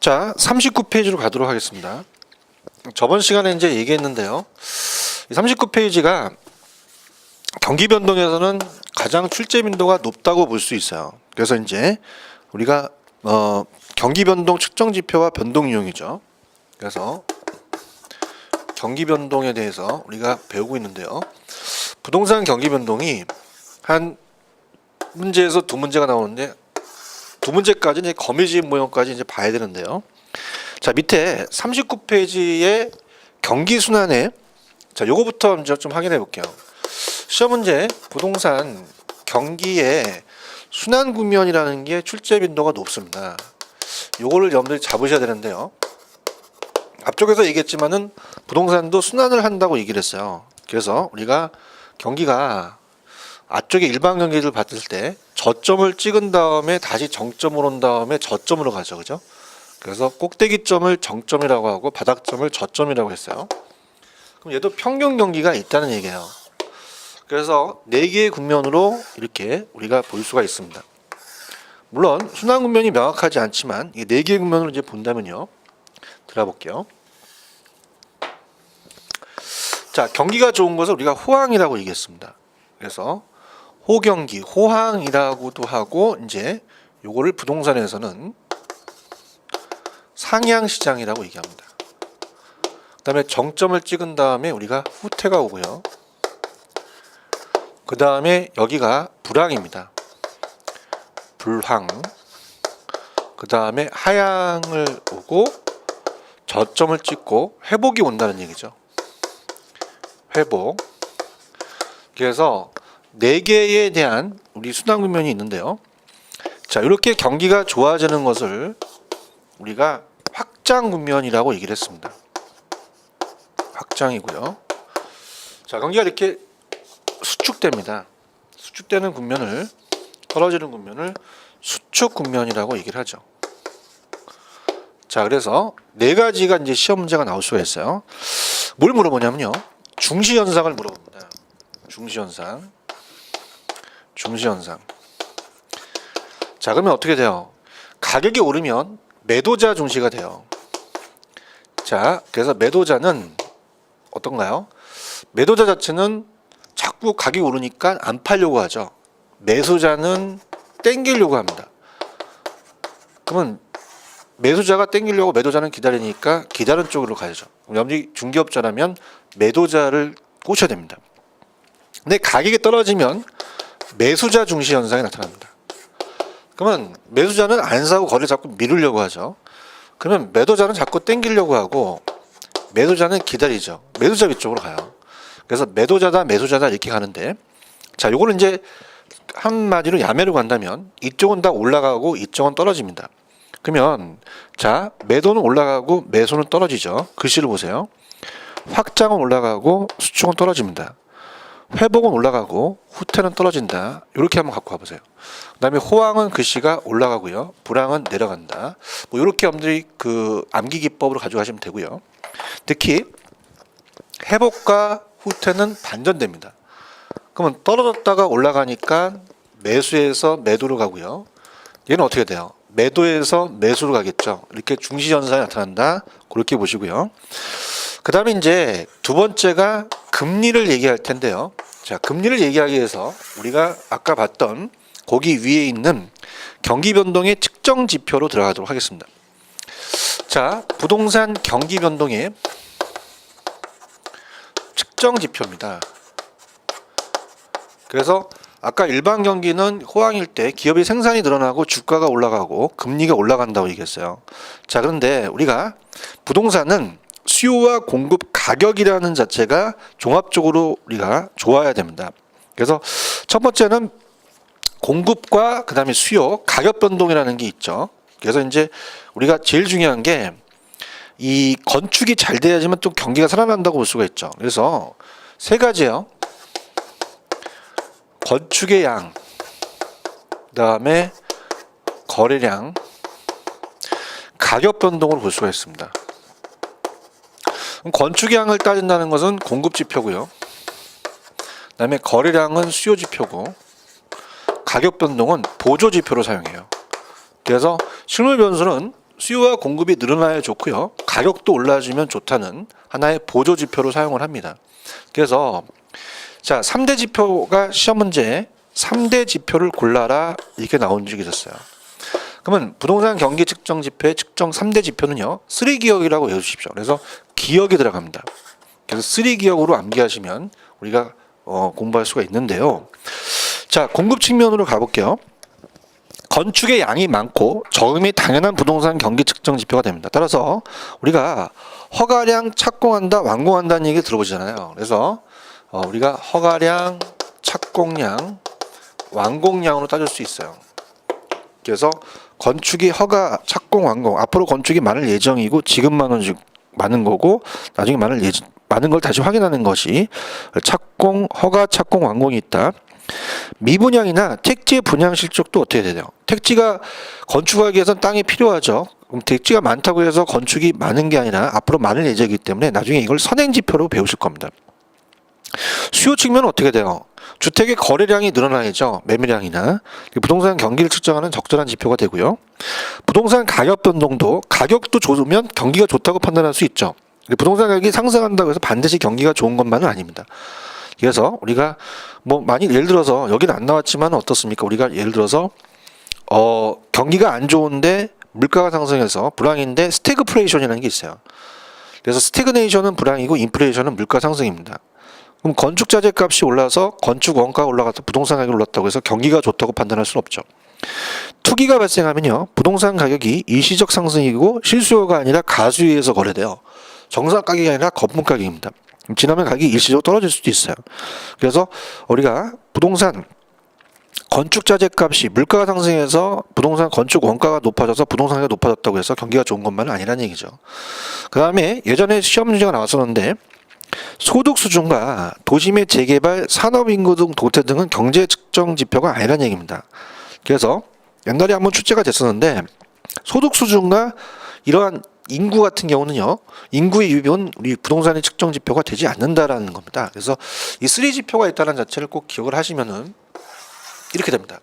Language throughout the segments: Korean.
자, 39페이지로 가도록 하겠습니다. 저번 시간에 이제 얘기했는데요. 39페이지가 경기 변동에서는 가장 출제 빈도가 높다고 볼 수 있어요. 그래서 이제 우리가 경기 변동 측정 지표와 변동 유형이죠. 그래서 경기 변동에 대해서 우리가 배우고 있는데요. 부동산 경기 변동이 한 문제에서 두 문제가 나오는데 두 문제까지 이제 거미집 모형까지 이제 봐야 되는데요. 자, 밑에 39페이지의 경기 순환에 자, 요거부터 먼저 좀 확인해 볼게요. 시험 문제 부동산 경기의 순환 국면이라는 게 출제 빈도가 높습니다. 요거를 여러분들이 잡으셔야 되는데요. 앞쪽에서 얘기했지만은 부동산도 순환을 한다고 얘기를 했어요. 그래서 우리가 경기가 앞쪽에 일반 경기를 봤을 때 저점을 찍은 다음에 다시 정점으로 온 다음에 저점으로 가죠. 그죠? 그래서 꼭대기점을 정점이라고 하고 바닥점을 저점이라고 했어요. 그럼 얘도 평균 경기가 있다는 얘기예요. 그래서 4개의 국면으로 이렇게 우리가 볼 수가 있습니다. 물론 순환 국면이 명확하지 않지만 이 4개의 국면으로 이제 본다면요. 들어볼게요. 자, 경기가 좋은 것을 우리가 호황이라고 얘기했습니다. 그래서 호경기, 호황이라고도 하고 이제 요거를 부동산에서는 상향시장이라고 얘기합니다. 그 다음에 정점을 찍은 다음에 우리가 후퇴가 오고요. 그 다음에 여기가 불황입니다. 불황. 그 다음에 하향을 오고 저점을 찍고 회복이 온다는 얘기죠. 회복. 그래서 4개에 대한 우리 순환 국면이 있는데요. 자, 이렇게 경기가 좋아지는 것을 우리가 확장 국면이라고 얘기를 했습니다. 확장이고요. 자, 경기가 이렇게 수축됩니다. 수축되는 국면을 떨어지는 국면을 수축 국면이라고 얘기를 하죠. 자, 그래서 4가지가 이제 시험 문제가 나올 수가 있어요. 뭘 물어보냐면요. 중시 현상을 물어봅니다. 중시 현상. 자, 그러면 어떻게 돼요? 가격이 오르면 매도자 중시가 돼요. 자, 그래서 매도자는 어떤가요? 매도자 자체는 자꾸 가격이 오르니까 안 팔려고 하죠. 매수자는 땡기려고 합니다. 그러면 매수자가 땡기려고 매도자는 기다리니까 기다리는 쪽으로 가야죠. 여러분들이 중개업자라면 매도자를 꼬셔야 됩니다. 근데 가격이 떨어지면 매수자 중시 현상이 나타납니다. 그러면 매수자는 안 사고 거래를 자꾸 미루려고 하죠. 그러면 매도자는 자꾸 땡기려고 하고 매도자는 기다리죠. 매수자 위쪽으로 가요. 그래서 매도자다 매수자다 이렇게 가는데 자, 요거는 이제 한마디로 야매로 간다면 이쪽은 다 올라가고 이쪽은 떨어집니다. 그러면 자, 매도는 올라가고 매수는 떨어지죠. 글씨를 보세요. 확장은 올라가고 수축은 떨어집니다. 회복은 올라가고 후퇴는 떨어진다. 이렇게 한번 갖고 가보세요. 그 다음에 호황은 글씨가 올라가고요. 불황은 내려간다. 뭐 이렇게 여러분들이 그 암기 기법으로 가져가시면 되고요. 특히 회복과 후퇴는 반전됩니다. 그러면 떨어졌다가 올라가니까 매수에서 매도로 가고요. 얘는 어떻게 돼요? 매도에서 매수로 가겠죠. 이렇게 중시 현상이 나타난다. 그렇게 보시고요. 그 다음에 이제 두 번째가 금리를 얘기할 텐데요. 자, 금리를 얘기하기 위해서 우리가 아까 봤던 거기 위에 있는 경기 변동의 측정 지표로 들어가도록 하겠습니다. 자, 부동산 경기 변동의 측정 지표입니다. 그래서 아까 일반 경기는 호황일 때 기업의 생산이 늘어나고 주가가 올라가고 금리가 올라간다고 얘기했어요. 자, 그런데 우리가 부동산은 수요와 공급 가격이라는 자체가 종합적으로 우리가 좋아야 됩니다. 그래서 첫 번째는 공급과 그 다음에 수요, 가격 변동이라는 게 있죠. 그래서 이제 우리가 제일 중요한 게 이 건축이 잘 돼야지만 또 경기가 살아난다고 볼 수가 있죠. 그래서 3가지예요. 건축의 양, 그 다음에 거래량, 가격 변동을 볼 수가 있습니다. 건축의 양을 따진다는 것은 공급 지표고요. 그 다음에 거래량은 수요 지표고 가격 변동은 보조 지표로 사용해요. 그래서 실물 변수는 수요와 공급이 늘어나야 좋고요. 가격도 올라주면 좋다는 하나의 보조 지표로 사용을 합니다. 그래서 자, 3대 지표가 시험 문제에 3대 지표를 골라라 이렇게 나온 적이 있었어요. 그러면 부동산 경기 측정 지표의 측정 3대 지표는요. 3기억이라고 외워주십시오. 그래서 기억이 들어갑니다. 그래서 3기억으로 암기하시면 우리가 공부할 수가 있는데요. 자, 공급 측면으로 가볼게요. 건축의 양이 많고 적음이 당연한 부동산 경기 측정 지표가 됩니다. 따라서 우리가 허가량 착공한다, 완공한다는 얘기 들어보잖아요. 그래서 우리가 허가량, 착공량, 완공량으로 따질 수 있어요. 그래서 건축이 허가, 착공, 완공. 앞으로 건축이 많을 예정이고 지금 많은 거고 나중에 많은 걸 다시 확인하는 것이 착공, 허가, 착공, 완공이 있다. 미분양이나 택지 분양 실적도 어떻게 되나요? 택지가 건축하기 위해서는 땅이 필요하죠. 그럼 택지가 많다고 해서 건축이 많은 게 아니라 앞으로 많을 예정이기 때문에 나중에 이걸 선행지표로 배우실 겁니다. 수요 측면은 어떻게 돼요? 주택의 거래량이 늘어나야죠. 매매량이나 부동산 경기를 측정하는 적절한 지표가 되고요. 부동산 가격 변동도 가격도 좋으면 경기가 좋다고 판단할 수 있죠. 부동산 가격이 상승한다고 해서 반드시 경기가 좋은 것만은 아닙니다. 그래서 우리가 많이 예를 들어서 여기는 안 나왔지만 어떻습니까? 우리가 예를 들어서 경기가 안 좋은데 물가가 상승해서 불황인데 스태그플레이션이라는 게 있어요. 그래서 스태그네이션은 불황이고 인플레이션은 물가 상승입니다. 그럼 건축 자재 값이 올라서 건축 원가가 올라가서 부동산 가격이 올랐다고 해서 경기가 좋다고 판단할 수는 없죠. 투기가 발생하면요. 부동산 가격이 일시적 상승이고 실수요가 아니라 가수에 의해서 거래돼요. 정상 가격이 아니라 거품 가격입니다. 지나면 가격이 일시적으로 떨어질 수도 있어요. 그래서 우리가 부동산 건축 자재 값이 물가가 상승해서 부동산 건축 원가가 높아져서 부동산 가격이 높아졌다고 해서 경기가 좋은 것만은 아니라는 얘기죠. 그 다음에 예전에 시험 문제가 나왔었는데 소득 수준과 도심의 재개발, 산업인구 등 도태 등은 경제 측정 지표가 아니라는 얘기입니다. 그래서 옛날에 한번 출제가 됐었는데 소득 수준과 이러한 인구 같은 경우는요, 인구의 유입은 우리 부동산의 측정 지표가 되지 않는다라는 겁니다. 그래서 이 3지표가 있다는 자체를 꼭 기억을 하시면은 이렇게 됩니다.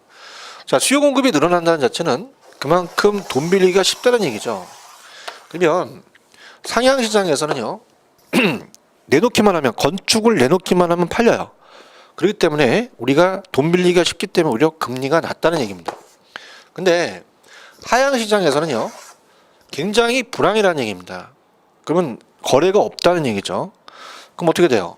자, 수요 공급이 늘어난다는 자체는 그만큼 돈 빌리기가 쉽다는 얘기죠. 그러면 상향 시장에서는요, 내놓기만 하면 건축을 내놓기만 하면 팔려요. 그렇기 때문에 우리가 돈 빌리기가 쉽기 때문에 오히려 금리가 낮다는 얘기입니다. 근데 하향 시장에서는요, 굉장히 불황이라는 얘기입니다. 그러면 거래가 없다는 얘기죠. 그럼 어떻게 돼요?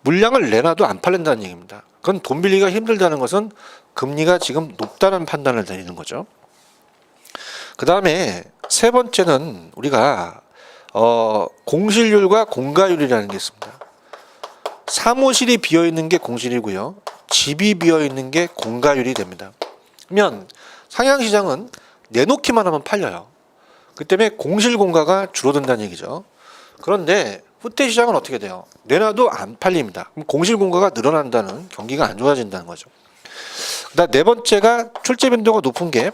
물량을 내놔도 안 팔린다는 얘기입니다. 그건 돈 빌리기가 힘들다는 것은 금리가 지금 높다는 판단을 내리는 거죠. 그 다음에 세 번째는 우리가 공실률과 공가율이라는 게 있습니다. 사무실이 비어있는 게 공실이고요. 집이 비어있는 게 공가율이 됩니다. 그러면 상향시장은 내놓기만 하면 팔려요. 그 때문에 공실 공가가 줄어든다는 얘기죠. 그런데 후퇴시장은 어떻게 돼요? 내놔도 안 팔립니다. 그럼 공실 공가가 늘어난다는 경기가 안 좋아진다는 거죠. 그다음 네 번째가 출제 빈도가 높은 게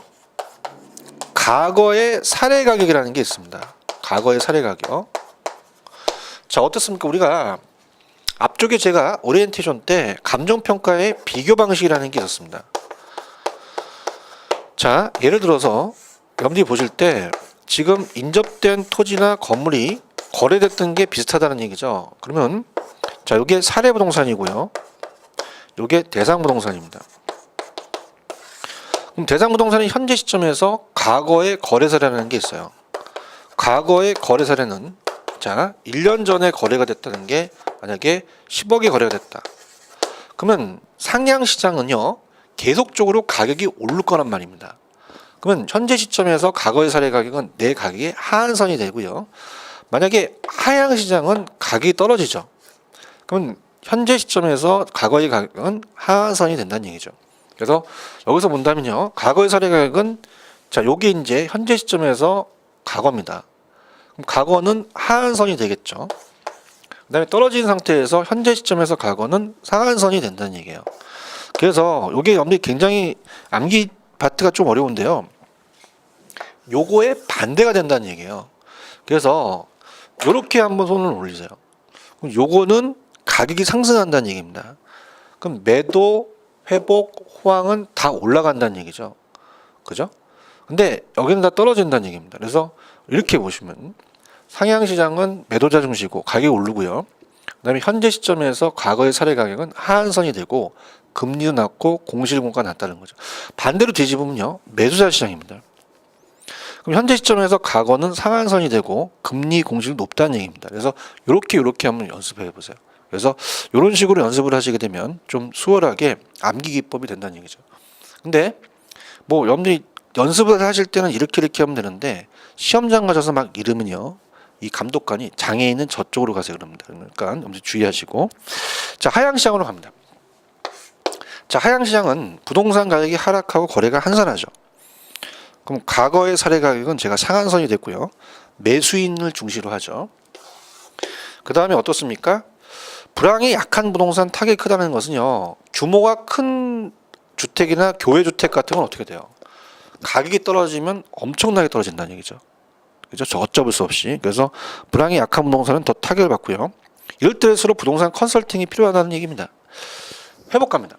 과거의 사례 가격이라는 게 있습니다. 과거의 사례 가격. 자, 어떻습니까? 우리가 앞쪽에 제가 오리엔테이션 때 감정평가의 비교 방식이라는 게 있었습니다. 자, 예를 들어서 여러분들이 보실 때 지금 인접된 토지나 건물이 거래됐던 게 비슷하다는 얘기죠. 그러면 자, 이게 사례 부동산이고요. 이게 대상 부동산입니다. 그럼 대상 부동산은 현재 시점에서 과거의 거래 사례라는 게 있어요. 과거의 거래 사례는 자, 1년 전에 거래가 됐다는 게 만약에 10억이 거래가 됐다. 그러면 상향 시장은요, 계속적으로 가격이 오를 거란 말입니다. 그러면 현재 시점에서 과거의 사례 가격은 내 가격의 하한선이 되고요. 만약에 하향 시장은 가격이 떨어지죠. 그러면 현재 시점에서 과거의 가격은 하한선이 된다는 얘기죠. 그래서 여기서 본다면요, 과거의 사례 가격은 자, 요게 이제 현재 시점에서 과거입니다. 그럼 과거는 하한선이 되겠죠. 그다음에 떨어진 상태에서 현재 시점에서 과거는 상한선이 된다는 얘기예요. 그래서 요게 여러분들이 굉장히 암기 파트가 좀 어려운데요. 요거에 반대가 된다는 얘기예요. 그래서 요렇게 한번 손을 올리세요. 그럼 요거는 가격이 상승한다는 얘기입니다. 그럼 매도, 회복, 호황은 다 올라간다는 얘기죠. 그죠? 근데 여기는 다 떨어진다는 얘기입니다. 그래서 이렇게 보시면 상향시장은 매도자 중시고 가격이 오르고요. 그다음에 현재 시점에서 과거의 사례 가격은 하한선이 되고 금리도 낮고 공시일공가 낮다는 거죠. 반대로 뒤집으면요, 매수자 시장입니다. 그럼 현재 시점에서 과거는 상한선이 되고 금리 공시도 높다는 얘기입니다. 그래서 이렇게 한번 연습해 보세요. 그래서 이런 식으로 연습을 하시게 되면 좀 수월하게 암기 기법이 된다는 얘기죠. 근데 뭐 여러분들이 연습을 하실 때는 이렇게 하면 되는데 시험장 가셔서 막 이러면요, 이 감독관이 장애인은 저쪽으로 가세요 그럽니다. 그러니까 여러분들 주의하시고. 자, 하향시장으로 갑니다. 자, 하향시장은 부동산 가격이 하락하고 거래가 한산하죠. 그럼 과거의 사례 가격은 제가 상한선이 됐고요. 매수인을 중시로 하죠. 그 다음에 어떻습니까? 불황이 약한 부동산 타격이 크다는 것은요, 규모가 큰 주택이나 교외주택 같은 건 어떻게 돼요? 가격이 떨어지면 엄청나게 떨어진다는 얘기죠. 그죠? 어쩌을 수 없이. 그래서 불황이 약한 부동산은 더 타격을 받고요. 이럴 때일수록 부동산 컨설팅이 필요하다는 얘기입니다. 회복 갑니다.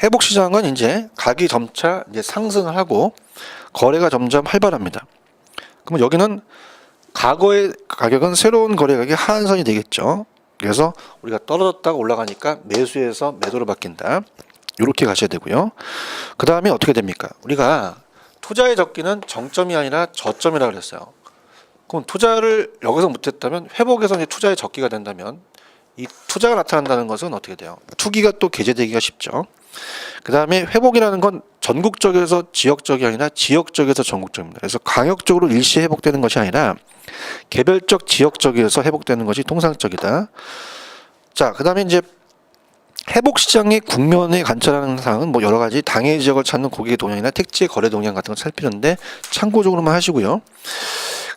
회복 시장은 이제 가격이 점차 이제 상승을 하고 거래가 점점 활발합니다. 그러면 여기는 과거의 가격은 새로운 거래 가격이 하한선이 되겠죠. 그래서 우리가 떨어졌다가 올라가니까 매수해서 매도로 바뀐다. 이렇게 가셔야 되고요. 그 다음에 어떻게 됩니까? 우리가 투자의 적기는 정점이 아니라 저점이라고 그랬어요. 그럼 투자를 여기서 못했다면 회복에서 이제 투자의 적기가 된다면 이 투자가 나타난다는 것은 어떻게 돼요? 투기가 또 개재되기가 쉽죠. 그 다음에 회복이라는 건 전국적에서 지역적이 아니라 지역적에서 전국적입니다. 그래서 강역적으로 일시에 회복되는 것이 아니라 개별적 지역적에서 회복되는 것이 통상적이다. 자, 그 다음에 이제 회복 시장의 국면에 관찰하는 사항은 뭐 여러 가지 당해 지역을 찾는 고객의 동향이나 택지의 거래 동향 같은 걸 살피는데 참고적으로만 하시고요.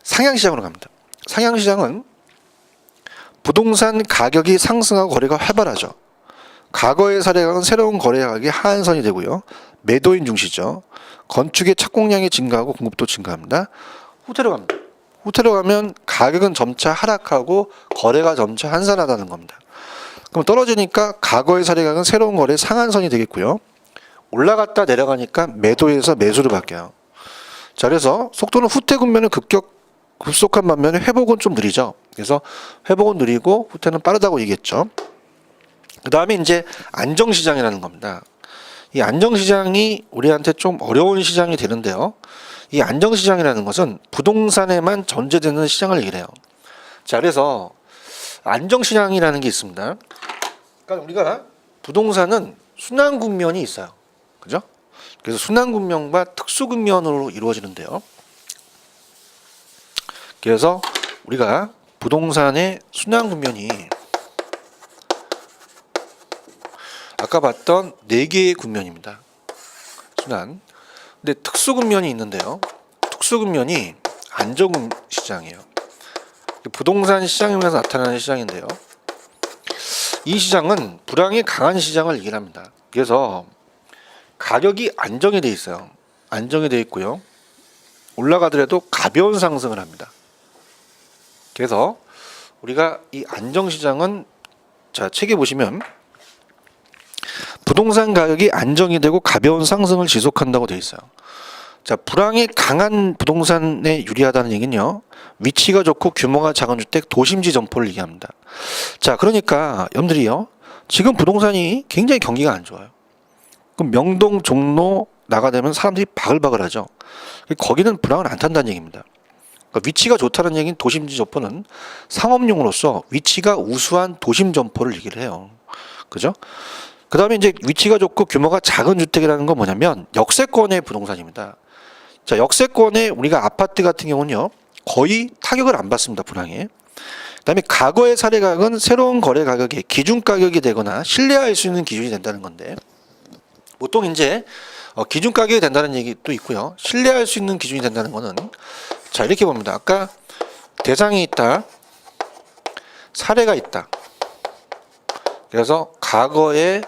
상향시장으로 갑니다. 상향시장은 부동산 가격이 상승하고 거래가 활발하죠. 과거의 사례가는 새로운 거래 가격이 하한선이 되고요. 매도인 중시죠. 건축의 착공량이 증가하고 공급도 증가합니다. 후퇴로 갑니다. 후퇴로 가면 가격은 점차 하락하고 거래가 점차 한산하다는 겁니다. 그럼 떨어지니까 과거의 사례가는 새로운 거래 상한선이 되겠고요. 올라갔다 내려가니까 매도에서 매수로 바뀌어요. 자, 그래서 속도는 후퇴 국면은 급속한 반면에 회복은 좀 느리죠. 그래서 회복은 느리고 후퇴는 빠르다고 얘기했죠. 그 다음에 이제 안정시장이라는 겁니다. 이 안정시장이 우리한테 좀 어려운 시장이 되는데요. 이 안정시장이라는 것은 부동산에만 전제되는 시장을 얘기해요. 자, 그래서 안정시장이라는 게 있습니다. 그러니까 우리가 부동산은 순환국면이 있어요. 그죠? 그래서 순환국면과 특수국면으로 이루어지는데요. 그래서 우리가 부동산의 순환국면이 아까 봤던 4개의 국면입니다. 순환. 근데 특수국면이 있는데요. 특수국면이 안정시장이에요. 부동산 시장이면서 나타나는 시장인데요. 이 시장은 불황이 강한 시장을 얘기합니다. 그래서 가격이 안정이 돼 있어요. 안정이 돼 있고요. 올라가더라도 가벼운 상승을 합니다. 그래서 우리가 이 안정시장은 자, 책에 보시면 부동산 가격이 안정이 되고 가벼운 상승을 지속한다고 되어 있어요. 자, 불황이 강한 부동산에 유리하다는 얘기는요, 위치가 좋고 규모가 작은 주택, 도심지 점포를 얘기합니다. 자, 그러니까 여러분들이요, 지금 부동산이 굉장히 경기가 안 좋아요. 그럼 명동, 종로 나가되면 사람들이 바글바글하죠. 거기는 불황을 안 탄다는 얘기입니다. 그러니까 위치가 좋다는 얘기는 도심지 점포는 상업용으로서 위치가 우수한 도심 점포를 얘기를 해요. 그죠? 그 다음에 이제 위치가 좋고 규모가 작은 주택이라는 건 뭐냐면 역세권의 부동산입니다. 자, 역세권의 우리가 아파트 같은 경우는요, 거의 타격을 안 받습니다. 불황에. 그 다음에 과거의 사례 가격은 새로운 거래 가격의 기준 가격이 되거나 신뢰할 수 있는 기준이 된다는 건데, 보통 이제 기준 가격이 된다는 얘기도 있고요. 신뢰할 수 있는 기준이 된다는 거는, 자, 이렇게 봅니다. 아까 대상이 있다, 사례가 있다. 그래서 과거의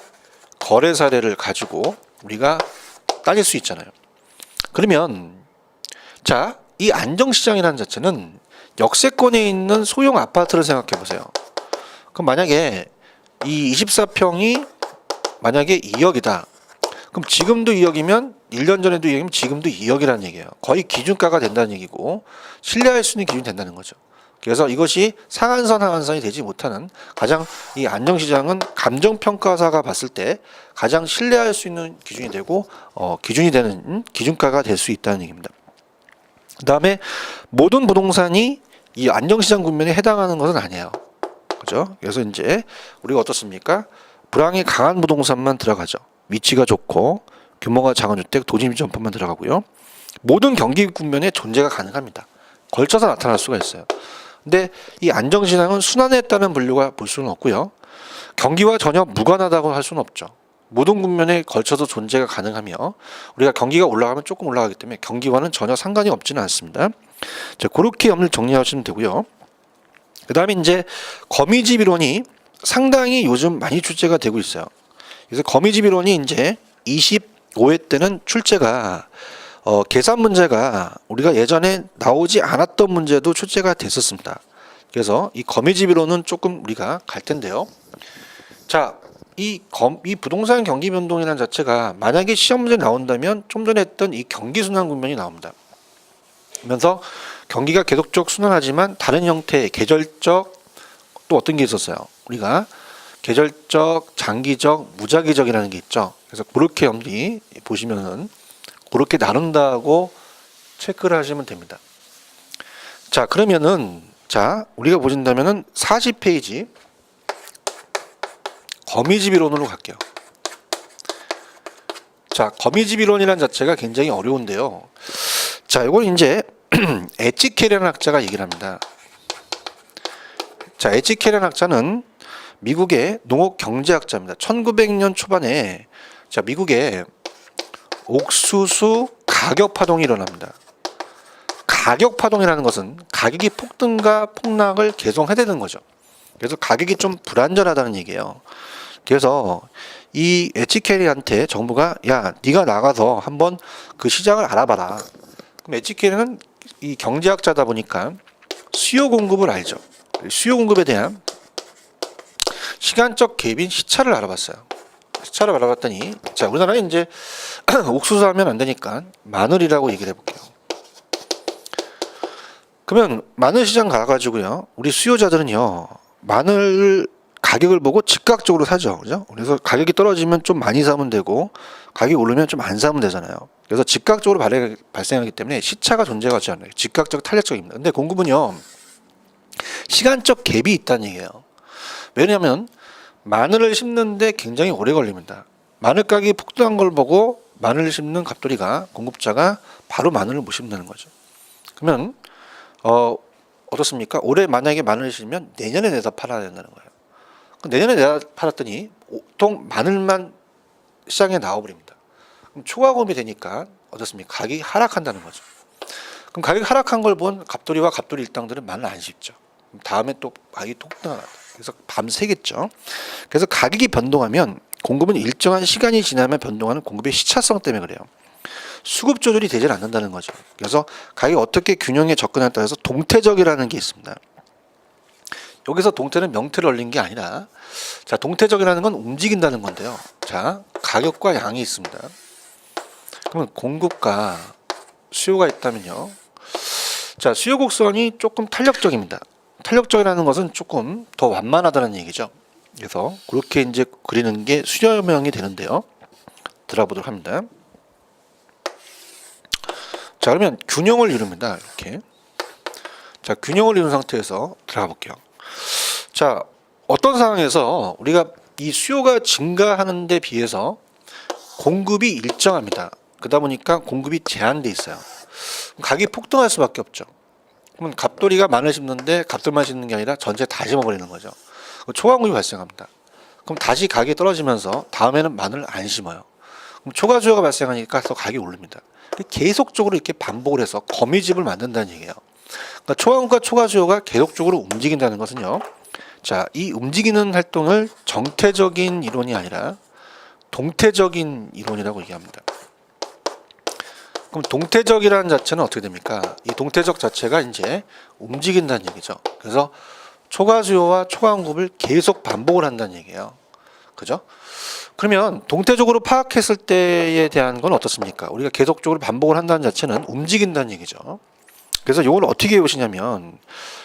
거래 사례를 가지고 우리가 따질 수 있잖아요. 그러면 자, 이 안정시장이라는 자체는 역세권에 있는 소형 아파트를 생각해 보세요. 그럼 만약에 이 24평이 만약에 2억이다. 그럼 지금도 2억이면 1년 전에도 2억이면 지금도 2억이라는 얘기예요. 거의 기준가가 된다는 얘기고 신뢰할 수 있는 기준이 된다는 거죠. 그래서 이것이 상한선 하한선이 되지 못하는 가장 이 안정시장은 감정평가사가 봤을 때 가장 신뢰할 수 있는 기준이 되고 기준이 되는 기준가가 될 수 있다는 얘기입니다. 그 다음에 모든 부동산이 이 안정시장 국면에 해당하는 것은 아니에요. 그죠? 그래서 이제 우리가 어떻습니까? 불황이 강한 부동산만 들어가죠. 위치가 좋고 규모가 작은 주택, 도심 점포만 들어가고요. 모든 경기 국면에 존재가 가능합니다. 걸쳐서 나타날 수가 있어요. 근데 이 안정시장은 순환했다는 분류가 볼 수는 없고요. 경기와 전혀 무관하다고 할 수는 없죠. 모든 국면에 걸쳐서 존재가 가능하며 우리가 경기가 올라가면 조금 올라가기 때문에 경기와는 전혀 상관이 없지는 않습니다. 자, 그렇게 염려 정리하시면 되고요. 그 다음에 이제 거미집 이론이 상당히 요즘 많이 출제가 되고 있어요. 그래서 거미집 이론이 이제 25회 때는 출제가 계산 문제가 우리가 예전에 나오지 않았던 문제도 출제가 됐었습니다. 그래서 이 거미집 이론은 조금 우리가 갈 텐데요. 자, 이 부동산 경기 변동이라는 자체가 만약에 시험 문제 나온다면 좀 전에 했던 이 경기 순환 국면이 나옵니다. 그러면서 경기가 계속적 순환하지만 다른 형태의 계절적 또 어떤 게 있었어요. 우리가 계절적, 장기적, 무작위적이라는 게 있죠. 그래서 그렇게 염리 보시면은 그렇게 나눈다고 체크를 하시면 됩니다. 자, 그러면은 우리가 보신다면은 40페이지 거미집 이론으로 갈게요. 자, 거미집 이론이라는 자체가 굉장히 어려운데요. 자, 이건 이제 에치케라는 학자가 얘기를 합니다. 자, 에치케라는 학자는 미국의 농업 경제학자입니다. 1900년 초반에 미국에 옥수수 가격 파동이 일어납니다. 가격 파동이라는 것은 가격이 폭등과 폭락을 계속 해대는 거죠. 그래서 가격이 좀 불안전하다는 얘기예요. 그래서 이 에치케리한테 정부가 야, 네가 나가서 한번 그 시장을 알아봐라. 그럼 에치케리는 이 경제학자다 보니까 수요 공급을 알죠. 수요 공급에 대한 시간적 갭인 시차를 알아봤어요. 시차를 알아봤더니 우리나라에 이제 옥수수 하면 안 되니까 마늘이라고 얘기를 해볼게요. 그러면 마늘 시장 가가지고요, 우리 수요자들은요 마늘 가격을 보고 즉각적으로 사죠. 그죠? 그래서 가격이 떨어지면 좀 많이 사면 되고 가격이 오르면 좀 안 사면 되잖아요. 그래서 즉각적으로 발생하기 때문에 시차가 존재하지 않아요. 즉각적 탄력적입니다. 근데 공급은요 시간적 갭이 있다는 얘기예요. 왜냐하면 마늘을 심는데 굉장히 오래 걸립니다. 마늘 가격이 폭등한 걸 보고 마늘을 심는 갑돌이가 공급자가 바로 마늘을 못 심는 거죠. 그러면 어떻습니까? 올해 만약에 마늘을 심으면 내년에 내다 팔아야 된다는 거예요. 내년에 내다 팔았더니 보통 마늘만 시장에 나와버립니다. 그럼 초과공급이 되니까 어떻습니까? 가격이 하락한다는 거죠. 그럼 가격이 하락한 걸 본 갑돌이와 갑돌이 일당들은 마늘 안 심죠. 다음에 또 가격이 폭등하다. 그래서 밤새겠죠. 그래서 가격이 변동하면 공급은 일정한 시간이 지나면 변동하는 공급의 시차성 때문에 그래요. 수급 조절이 되질 않는다는 거죠. 그래서 가격이 어떻게 균형에 접근하냐에 따라서 동태적이라는 게 있습니다. 여기서 동태는 명태를 올린 게 아니라 동태적이라는 건 움직인다는 건데요. 가격과 양이 있습니다. 그러면 공급과 수요가 있다면요. 수요 곡선이 조금 탄력적입니다. 탄력적이라는 것은 조금 더 완만하다는 얘기죠. 그래서 그렇게 이제 그리는 게 수렴형이 되는데요. 들어보도록 합니다. 그러면 균형을 이룹니다. 이렇게. 균형을 이룬 상태에서 들어가 볼게요. 어떤 상황에서 우리가 이 수요가 증가하는 데 비해서 공급이 일정합니다. 그러다 보니까 공급이 제한돼 있어요. 가격이 폭등할 수밖에 없죠. 그러면 갑돌이가 마늘 심는데 갑돌만 심는 게 아니라 전체 다 심어버리는 거죠. 초과공급이 발생합니다. 그럼 다시 가격이 떨어지면서 다음에는 마늘을 안 심어요. 그럼 초과 수요가 발생하니까 더 가격이 오릅니다. 계속적으로 이렇게 반복을 해서 거미집을 만든다는 얘기예요. 그러니까 초과공급과 초과 수요가 계속적으로 움직인다는 것은요. 이 움직이는 활동을 정태적인 이론이 아니라 동태적인 이론이라고 얘기합니다. 그럼 동태적이라는 자체는 어떻게 됩니까? 이 동태적 자체가 이제 움직인다는 얘기죠. 그래서 초과 수요와 초과 공급을 계속 반복을 한다는 얘기예요. 그죠? 그러면 동태적으로 파악했을 때에 대한 건 어떻습니까? 우리가 계속적으로 반복을 한다는 자체는 움직인다는 얘기죠. 그래서 이걸 어떻게 보시냐면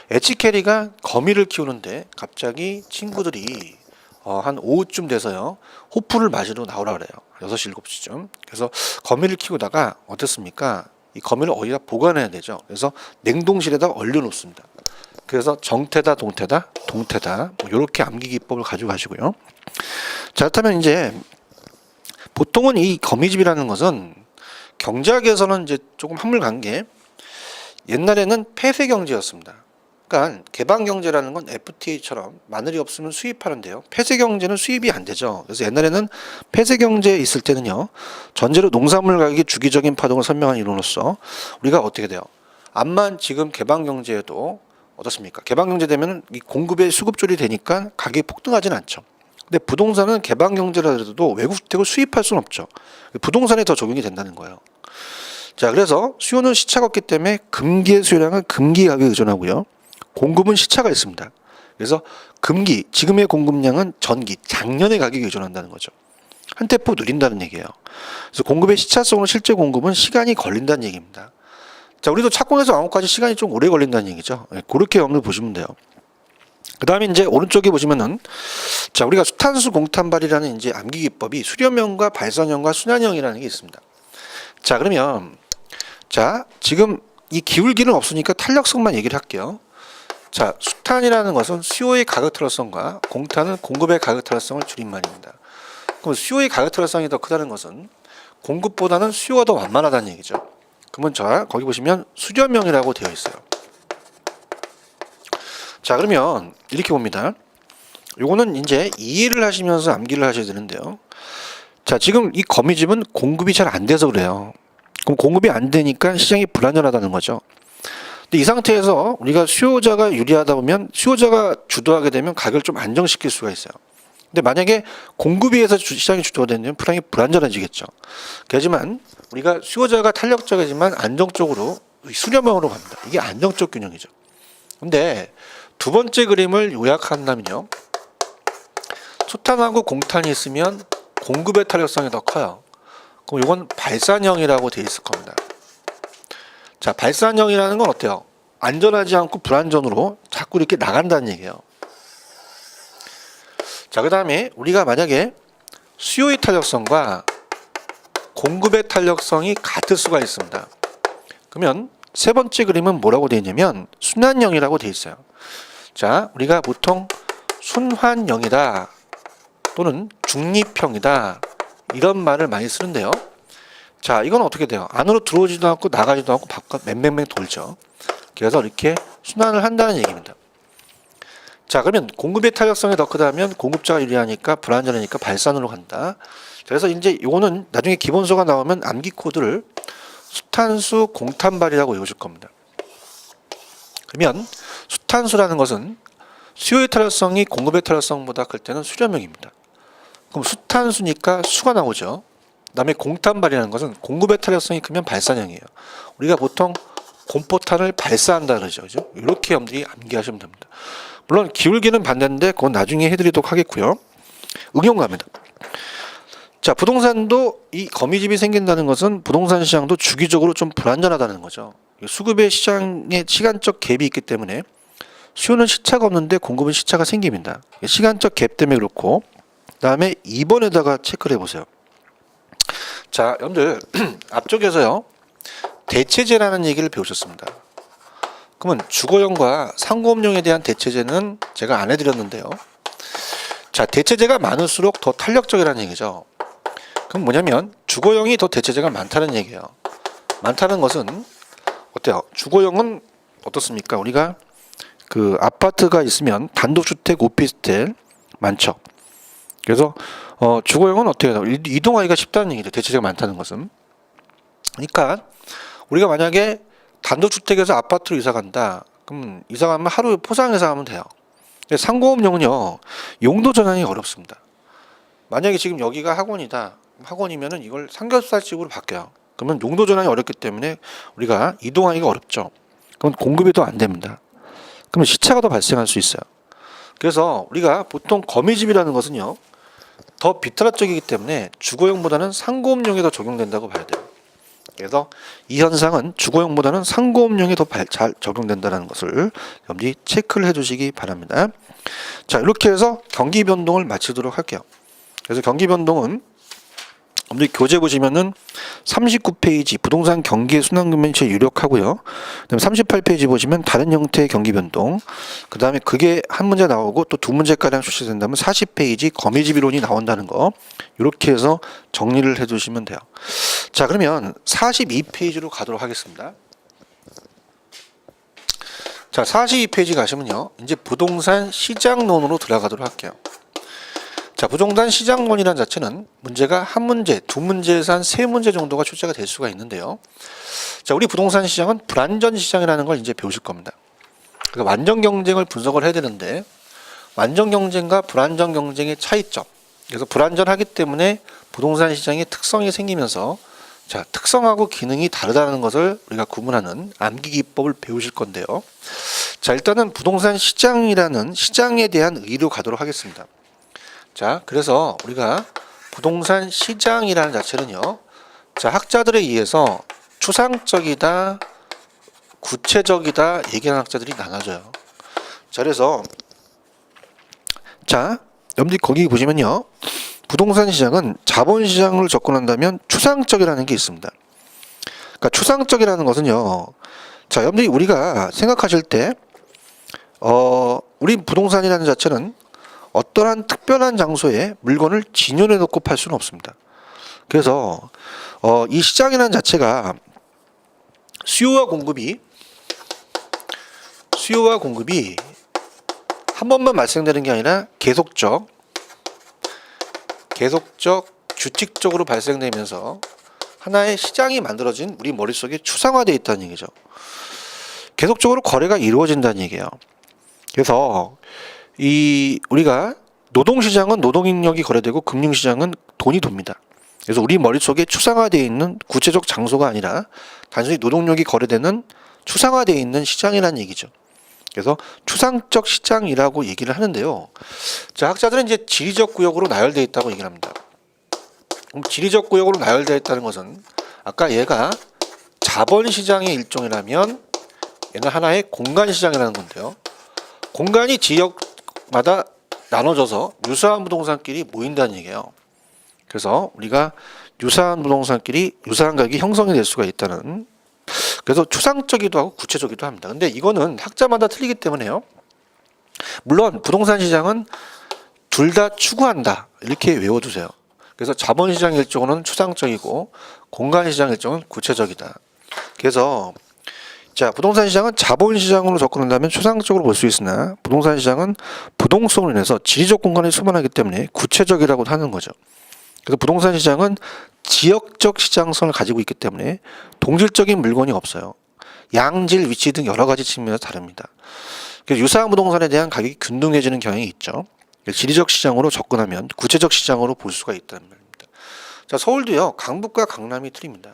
엣지 캐리가 거미를 키우는데 갑자기 친구들이 한 오후쯤 돼서요 호프를 맞으러 나오라 그래요. 6시 7시쯤. 그래서 거미를 키우다가 어떻습니까? 이 거미를 어디다 보관해야 되죠. 그래서 냉동실에다 얼려놓습니다. 그래서 정태다 동태다 동태다 뭐 이렇게 암기 기법을 가지고 가시고요. 자, 그렇다면 이제 보통은 이 거미집이라는 것은 경제학에서는 이제 조금 한물 간 게 옛날에는 폐쇄 경제였습니다. 그러니까 개방 경제라는 건 FTA처럼 마늘이 없으면 수입하는데요. 폐쇄 경제는 수입이 안 되죠. 그래서 옛날에는 폐쇄 경제에 있을 때는요. 전제로 농산물 가격이 주기적인 파동을 설명한 이론으로서 우리가 어떻게 돼요? 암만 지금 개방 경제에도 어떻습니까? 개방 경제 되면 이 공급의 수급줄이 되니까 가격이 폭등하진 않죠. 근데 부동산은 개방 경제라 해도 외국 주택을 수입할 수는 없죠. 부동산에 더 적용이 된다는 거예요. 자, 그래서 수요는 시차가 없기 때문에 금기의 수요량은 금기 가격에 의존하고요. 공급은 시차가 있습니다. 그래서 금기, 지금의 공급량은 전기, 작년의 가격에 의존한다는 거죠. 한 테포 누린다는 얘기예요. 그래서 공급의 시차성으로 실제 공급은 시간이 걸린다는 얘기입니다. 자, 우리도 착공해서 아웃까지 시간이 좀 오래 걸린다는 얘기죠. 그렇게 염두를 보시면 돼요. 그 다음에 이제 오른쪽에 보시면은 자, 우리가 수탄수 공탄발이라는 이제 암기 기법이 수렴형과 발산형과 순환형이라는 게 있습니다. 자, 그러면 자, 지금 이 기울기는 없으니까 탄력성만 얘기를 할게요. 자, 수탄이라는 것은 수요의 가격 탄력성과 공탄은 공급의 가격 탄력성을 줄임말입니다. 그럼 수요의 가격 탄력성이 더 크다는 것은 공급보다는 수요가 더 완만하다는 얘기죠. 그러면 자, 거기 보시면 수렴형이라고 되어 있어요. 자, 그러면 이렇게 봅니다. 요거는 이제 이해를 하시면서 암기를 하셔야 되는데요. 자, 지금 이 거미집은 공급이 잘 안 돼서 그래요. 그럼 공급이 안 되니까 시장이 불안전하다는 거죠. 근데 이 상태에서 우리가 수요자가 유리하다 보면 수요자가 주도하게 되면 가격을 좀 안정시킬 수가 있어요. 근데 만약에 공급에 의해서 시장이 주도가 되면 불안전해지겠죠. 하지만 우리가 수요자가 탄력적이지만 안정적으로 수렴형으로 갑니다. 이게 안정적 균형이죠. 근데 두 번째 그림을 요약한다면요. 수탄하고 공탄이 있으면 공급의 탄력성이 더 커요. 그럼 이건 발산형이라고 되어 있을 겁니다. 자, 발산형이라는 건 어때요? 안전하지 않고 불안전으로 자꾸 이렇게 나간다는 얘기예요. 자, 그 다음에 우리가 만약에 수요의 탄력성과 공급의 탄력성이 같을 수가 있습니다. 그러면 세 번째 그림은 뭐라고 되어 있냐면 순환형이라고 되어 있어요. 자, 우리가 보통 순환형이다 또는 중립형이다 이런 말을 많이 쓰는데요. 자, 이건 어떻게 돼요? 안으로 들어오지도 않고 나가지도 않고 바깥 맹맹맹 돌죠. 그래서 이렇게 순환을 한다는 얘기입니다. 자, 그러면 공급의 탄력성이 더 크다면 공급자가 유리하니까 불안전하니까 발산으로 간다. 그래서 이제 이거는 나중에 기본서가 나오면 암기 코드를 수탄수 공탄발이라고 외우실 겁니다. 그러면 수탄수라는 것은 수요의 탄력성이 공급의 탄력성보다 클 때는 수렴형입니다. 그럼 수탄수니까 수가 나오죠. 그다음에 공탄발이라는 것은 공급의 탄력성이 크면 발산형이에요. 우리가 보통 공포탄을 발사한다 그러죠. 그죠? 이렇게 여러분들이 암기하시면 됩니다. 물론 기울기는 반대인데 그건 나중에 해드리도록 하겠고요. 응용 갑니다. 자, 부동산도 이 거미집이 생긴다는 것은 부동산 시장도 주기적으로 좀 불안전하다는 거죠. 수급의 시장에 시간적 갭이 있기 때문에 수요는 시차가 없는데 공급은 시차가 생깁니다. 시간적 갭 때문에 그렇고 그 다음에 2번에다가 체크를 해보세요. 자, 여러분들 앞쪽에서요 대체제라는 얘기를 배우셨습니다. 그러면 주거용과 상공업용에 대한 대체제는 제가 안 해드렸는데요. 자, 대체제가 많을수록 더 탄력적이라는 얘기죠. 그럼 뭐냐면 주거용이 더 대체제가 많다는 얘기예요. 많다는 것은 어때요? 주거용은 어떻습니까? 우리가 그 아파트가 있으면 단독주택, 오피스텔 많죠. 그래서 주거용은 어떻게 해요? 이동하기가 쉽다는 얘기죠. 대체제가 많다는 것은. 그러니까 우리가 만약에 단독주택에서 아파트로 이사 간다. 그럼 이사 가면 하루 포상해서 하면 돼요. 상공업용은요. 용도 전환이 어렵습니다. 만약에 지금 여기가 학원이다. 학원이면은 이걸 삼겹살집으로 바뀌어요. 그러면 용도 전환이 어렵기 때문에 우리가 이동하기가 어렵죠. 그럼 공급이 더 안 됩니다. 그러면 시차가 더 발생할 수 있어요. 그래서 우리가 보통 거미집이라는 것은요. 더 비트라적이기 때문에 주거용보다는 상고업용에 더 적용된다고 봐야 돼요. 그래서 이 현상은 주거용보다는 상고업용에 더 잘 적용된다는 것을 여러분들이 체크를 해주시기 바랍니다. 자, 이렇게 해서 경기 변동을 마치도록 할게요. 그래서 경기 변동은 여러분들 교재 보시면은 39페이지 부동산 경기의 순환금융체 유력하고요. 그다음에 38페이지 보시면 다른 형태의 경기 변동. 그다음에 그게 한 문제 나오고 또 두 문제가량 출시된다면 40페이지 거미집 이론이 나온다는 거. 이렇게 해서 정리를 해 주시면 돼요. 자, 그러면 42페이지로 가도록 하겠습니다. 자, 42페이지 가시면요. 이제 부동산 시장론으로 들어가도록 할게요. 자, 부동산 시장론이라는 자체는 문제가 한 문제, 두 문제에서 한 세 문제 정도가 출제가 될 수가 있는데요. 자, 우리 부동산 시장은 불안전 시장이라는 걸 이제 배우실 겁니다. 그러니까 완전 경쟁을 분석을 해야 되는데 완전 경쟁과 불안전 경쟁의 차이점. 그래서 불안전하기 때문에 부동산 시장의 특성이 생기면서 자, 특성하고 기능이 다르다는 것을 우리가 구분하는 암기 기법을 배우실 건데요. 자, 일단은 부동산 시장이라는 시장에 대한 의의로 가도록 하겠습니다. 자, 그래서 우리가 부동산 시장이라는 자체는요. 자, 학자들에 의해서 추상적이다, 구체적이다 얘기하는 학자들이 나눠져요. 자, 그래서 자, 여러분들이 거기 보시면요. 부동산 시장은 자본 시장을 접근한다면 추상적이라는 게 있습니다. 그러니까 추상적이라는 것은요. 자, 여러분들이 우리가 생각하실 때 우리 부동산이라는 자체는 어떠한 특별한 장소에 물건을 진열해 놓고 팔 수는 없습니다. 그래서 이 시장이라는 자체가 수요와 공급이 한 번만 발생되는 게 아니라 계속적 규칙적으로 발생되면서 하나의 시장이 만들어진 우리 머릿속에 추상화되어 있다는 얘기죠. 계속적으로 거래가 이루어진다는 얘기예요. 그래서 우리가 노동시장은 노동인력이 거래되고 금융시장은 돈이 돕니다. 그래서 우리 머릿속에 추상화되어 있는 구체적 장소가 아니라 단순히 노동력이 거래되는 추상화되어 있는 시장이라는 얘기죠. 그래서 추상적 시장이라고 얘기를 하는데요. 자, 학자들은 이제 지리적 구역으로 나열되어 있다고 얘기를 합니다. 그럼 지리적 구역으로 나열되어 있다는 것은 아까 얘가 자본시장의 일종이라면 얘는 하나의 공간시장이라는 건데요. 공간이 지역마다 나눠져서 유사한 부동산끼리 모인다는 얘기예요. 그래서 우리가 유사한 부동산끼리 유사한 가격이 형성이 될 수가 있다는, 그래서 추상적이기도 하고 구체적이기도 합니다. 근데 이거는 학자마다 틀리기 때문에요. 물론 부동산 시장은 둘 다 추구한다 이렇게 외워두세요. 그래서 자본시장 일종은 추상적이고 공간시장 일종은 구체적이다. 그래서 자, 부동산 시장은 자본시장으로 접근한다면 추상적으로 볼 수 있으나 부동산 시장은 부동성으로 인해서 지리적 공간이 수반하기 때문에 구체적이라고 하는 거죠. 그래서 부동산 시장은 지역적 시장성을 가지고 있기 때문에 동질적인 물건이 없어요. 양질, 위치 등 여러 가지 측면에서 다릅니다. 그래서 유사한 부동산에 대한 가격이 균등해지는 경향이 있죠. 지리적 시장으로 접근하면 구체적 시장으로 볼 수가 있다는 말입니다. 자, 서울도요. 강북과 강남이 틀립니다.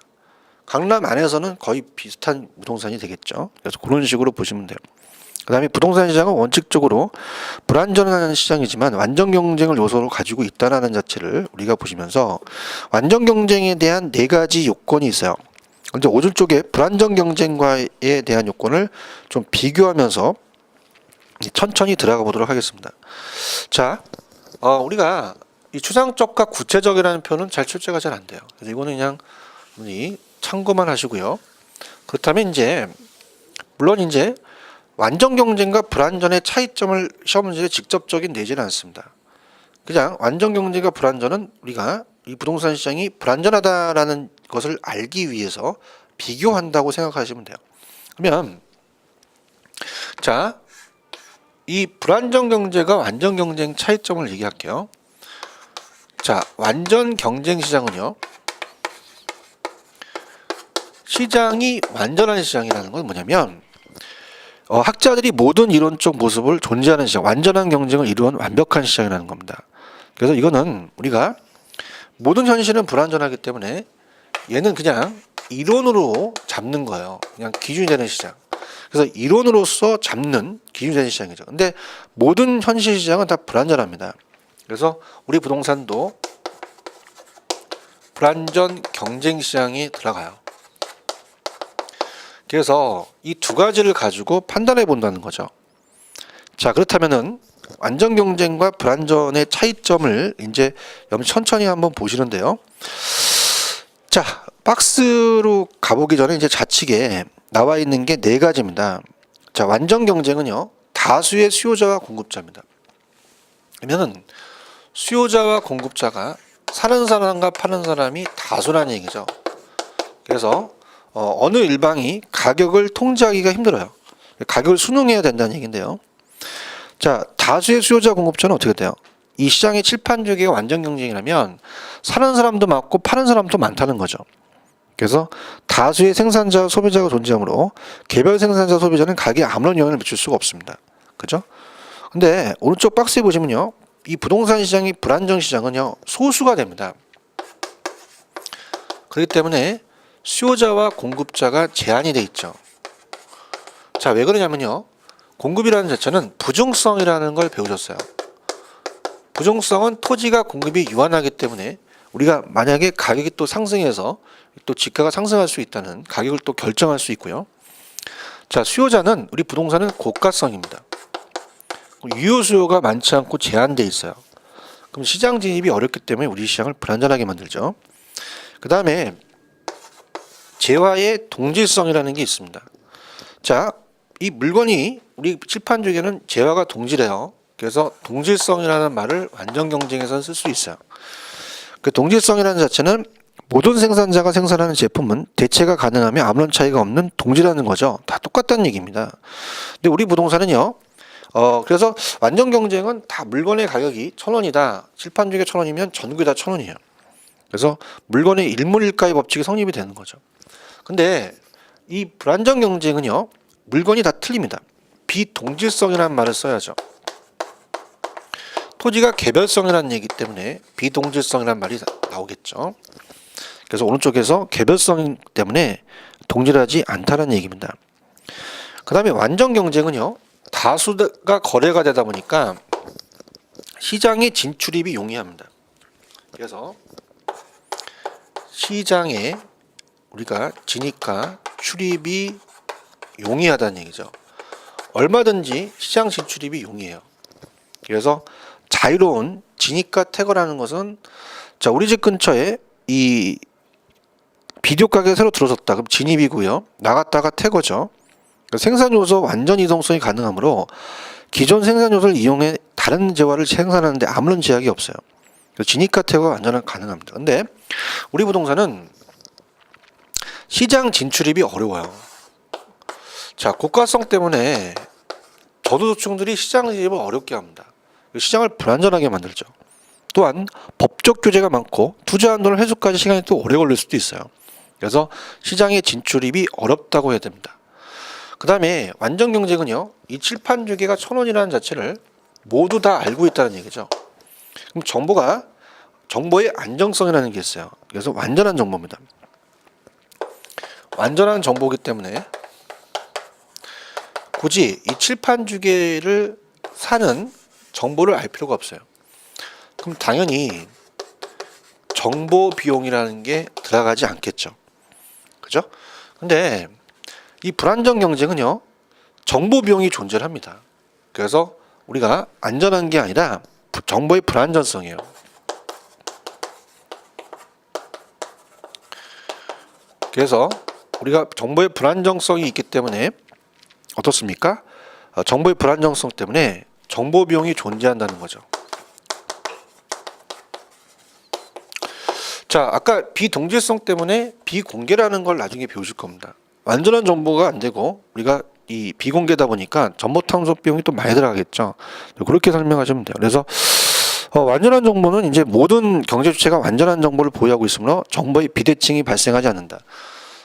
강남 안에서는 거의 비슷한 부동산이 되겠죠. 그래서 그런 식으로 보시면 돼요. 그 다음에 부동산 시장은 원칙적으로 불안전한 시장이지만 완전 경쟁을 요소로 가지고 있다는 자체를 우리가 보시면서 완전 경쟁에 대한 네 가지 요건이 있어요. 먼저 오른쪽에 쪽에 불안전 경쟁과에 대한 요건을 좀 비교하면서 천천히 들어가 보도록 하겠습니다. 자, 우리가 이 추상적과 구체적이라는 표현은 잘 출제가 잘 안 돼요. 그래서 이거는 그냥 참고만 하시고요. 그렇다면 물론 완전 경쟁과 불안전의 차이점을 시험 문제에 직접적인 내지는 않습니다. 그냥 완전 경쟁과 불안전은 우리가 이 부동산 시장이 불안전하다라는 것을 알기 위해서 비교한다고 생각하시면 돼요. 그러면 자, 이 불안전 경제가 완전 경쟁 차이점을 얘기할게요. 자, 완전 경쟁 시장은요. 시장이 완전한 시장이라는 건 뭐냐면 학자들이 모든 이론적 모습을 존재하는 시장, 완전한 경쟁을 이루는 완벽한 시장이라는 겁니다. 그래서 이거는 우리가 모든 현실은 불완전하기 때문에 얘는 그냥 이론으로 잡는 거예요. 그냥 기준이 되는 시장. 그래서 이론으로서 잡는 기준이 되는 시장이죠. 근데 모든 현실 시장은 다 불완전합니다. 그래서 우리 부동산도 불완전 경쟁 시장에 들어가요. 그래서 이 두 가지를 가지고 판단해 본다는 거죠. 자, 그렇다면은 완전 경쟁과 불완전의 차이점을 이제 천천히 한번 보시는데요. 자, 박스로 가보기 전에 이제 좌측에 나와 있는 게 네 가지입니다. 자, 완전 경쟁은요, 다수의 수요자와 공급자입니다. 그러면은 수요자와 공급자가 사는 사람과 파는 사람이 다수라는 얘기죠. 그래서 어느 일방이 가격을 통제하기가 힘들어요. 가격을 순응해야 된다는 얘기인데요. 자, 다수의 수요자 공급자는 어떻게 돼요? 이 시장의 칠판주기가 완전 경쟁이라면 사는 사람도 많고 파는 사람도 많다는 거죠. 그래서 다수의 생산자, 소비자가 존재하므로 개별 생산자, 소비자는 가격에 아무런 영향을 미칠 수가 없습니다. 그죠? 근데 오른쪽 박스에 보시면요, 이 부동산 시장이 불안정 시장은요, 소수가 됩니다. 그렇기 때문에 수요자와 공급자가 제한이 돼 있죠. 자, 왜 그러냐면요, 공급이라는 자체는 부중성이라는 걸 배우셨어요. 부중성은 토지가 공급이 유한하기 때문에 우리가 만약에 가격이 또 상승해서 또 지가가 상승할 수 있다는 가격을 또 결정할 수 있고요. 자, 수요자는 우리 부동산은 고가성입니다. 유효 수요가 많지 않고 제한돼 있어요. 그럼 시장 진입이 어렵기 때문에 우리 시장을 불안전하게 만들죠. 그 다음에 재화의 동질성이라는 게 있습니다. 자, 이 물건이 우리 칠판주기에는 재화가 동질해요. 그래서 동질성이라는 말을 완전 경쟁에서는 쓸 수 있어요. 그 동질성이라는 자체는 모든 생산자가 생산하는 제품은 대체가 가능하며 아무런 차이가 없는 동질하는 거죠. 다 똑같다는 얘기입니다. 근데 우리 부동산은요, 그래서 완전 경쟁은 다 물건의 가격이 1,000원이다. 칠판주기가 1,000원이면 전국이 다 1,000원이에요. 그래서 물건의 일물일가의 법칙이 성립이 되는 거죠. 근데 이 불완전 경쟁은요, 물건이 다 틀립니다. 비동질성이라는 말을 써야죠. 토지가 개별성이라는 얘기 때문에 비동질성이라는 말이 나오겠죠. 그래서 오른쪽에서 개별성 때문에 동질하지 않다는 얘기입니다. 그 다음에 완전 경쟁은요, 다수가 거래가 되다 보니까 시장의 진출입이 용이합니다. 그래서 시장에 우리가 진입과 출입이 용이하다는 얘기죠. 얼마든지 시장 진출입이 용이해요. 그래서 자유로운 진입과 퇴거라는 것은, 자, 우리 집 근처에 이 비디오 가게 새로 들어섰다. 그럼 진입이고요. 나갔다가 퇴거죠. 생산 요소 완전 이동성이 가능하므로 기존 생산 요소를 이용해 다른 재화를 생산하는데 아무런 제약이 없어요. 진입과 퇴거가 완전히 가능합니다. 근데 우리 부동산은 시장 진출입이 어려워요. 자, 고가성 때문에 저소득층들이 시장 진입을 어렵게 합니다. 시장을 불안전하게 만들죠. 또한 법적 규제가 많고 투자 한도를 회수까지 시간이 또 오래 걸릴 수도 있어요. 그래서 시장의 진출입이 어렵다고 해야 됩니다. 그 다음에 완전 경쟁은요, 이 칠판 주기가 1,000원이라는 자체를 모두 다 알고 있다는 얘기죠. 그럼 정보의 안정성이라는 게 있어요. 그래서 완전한 정보입니다. 완전한 정보이기 때문에 굳이 이 칠판 주기를 사는 정보를 알 필요가 없어요. 그럼 당연히 정보 비용이라는 게 들어가지 않겠죠. 그죠? 근데 이 불안전 경쟁은요, 정보 비용이 존재합니다. 그래서 우리가 안전한 게 아니라 정보의 불안전성이에요. 그래서 우리가 정보의 불안정성이 있기 때문에 어떻습니까? 정보의 불안정성 때문에 정보 비용이 존재한다는 거죠. 자, 아까 비동질성 때문에 비공개라는 걸 나중에 배우실 겁니다. 완전한 정보가 안 되고 우리가 이 비공개다 보니까 정보 탐소 비용이 또 많이 들어가겠죠. 그렇게 설명하시면 돼요. 그래서 완전한 정보는 이제 모든 경제 주체가 완전한 정보를 보유하고 있으므로 정보의 비대칭이 발생하지 않는다.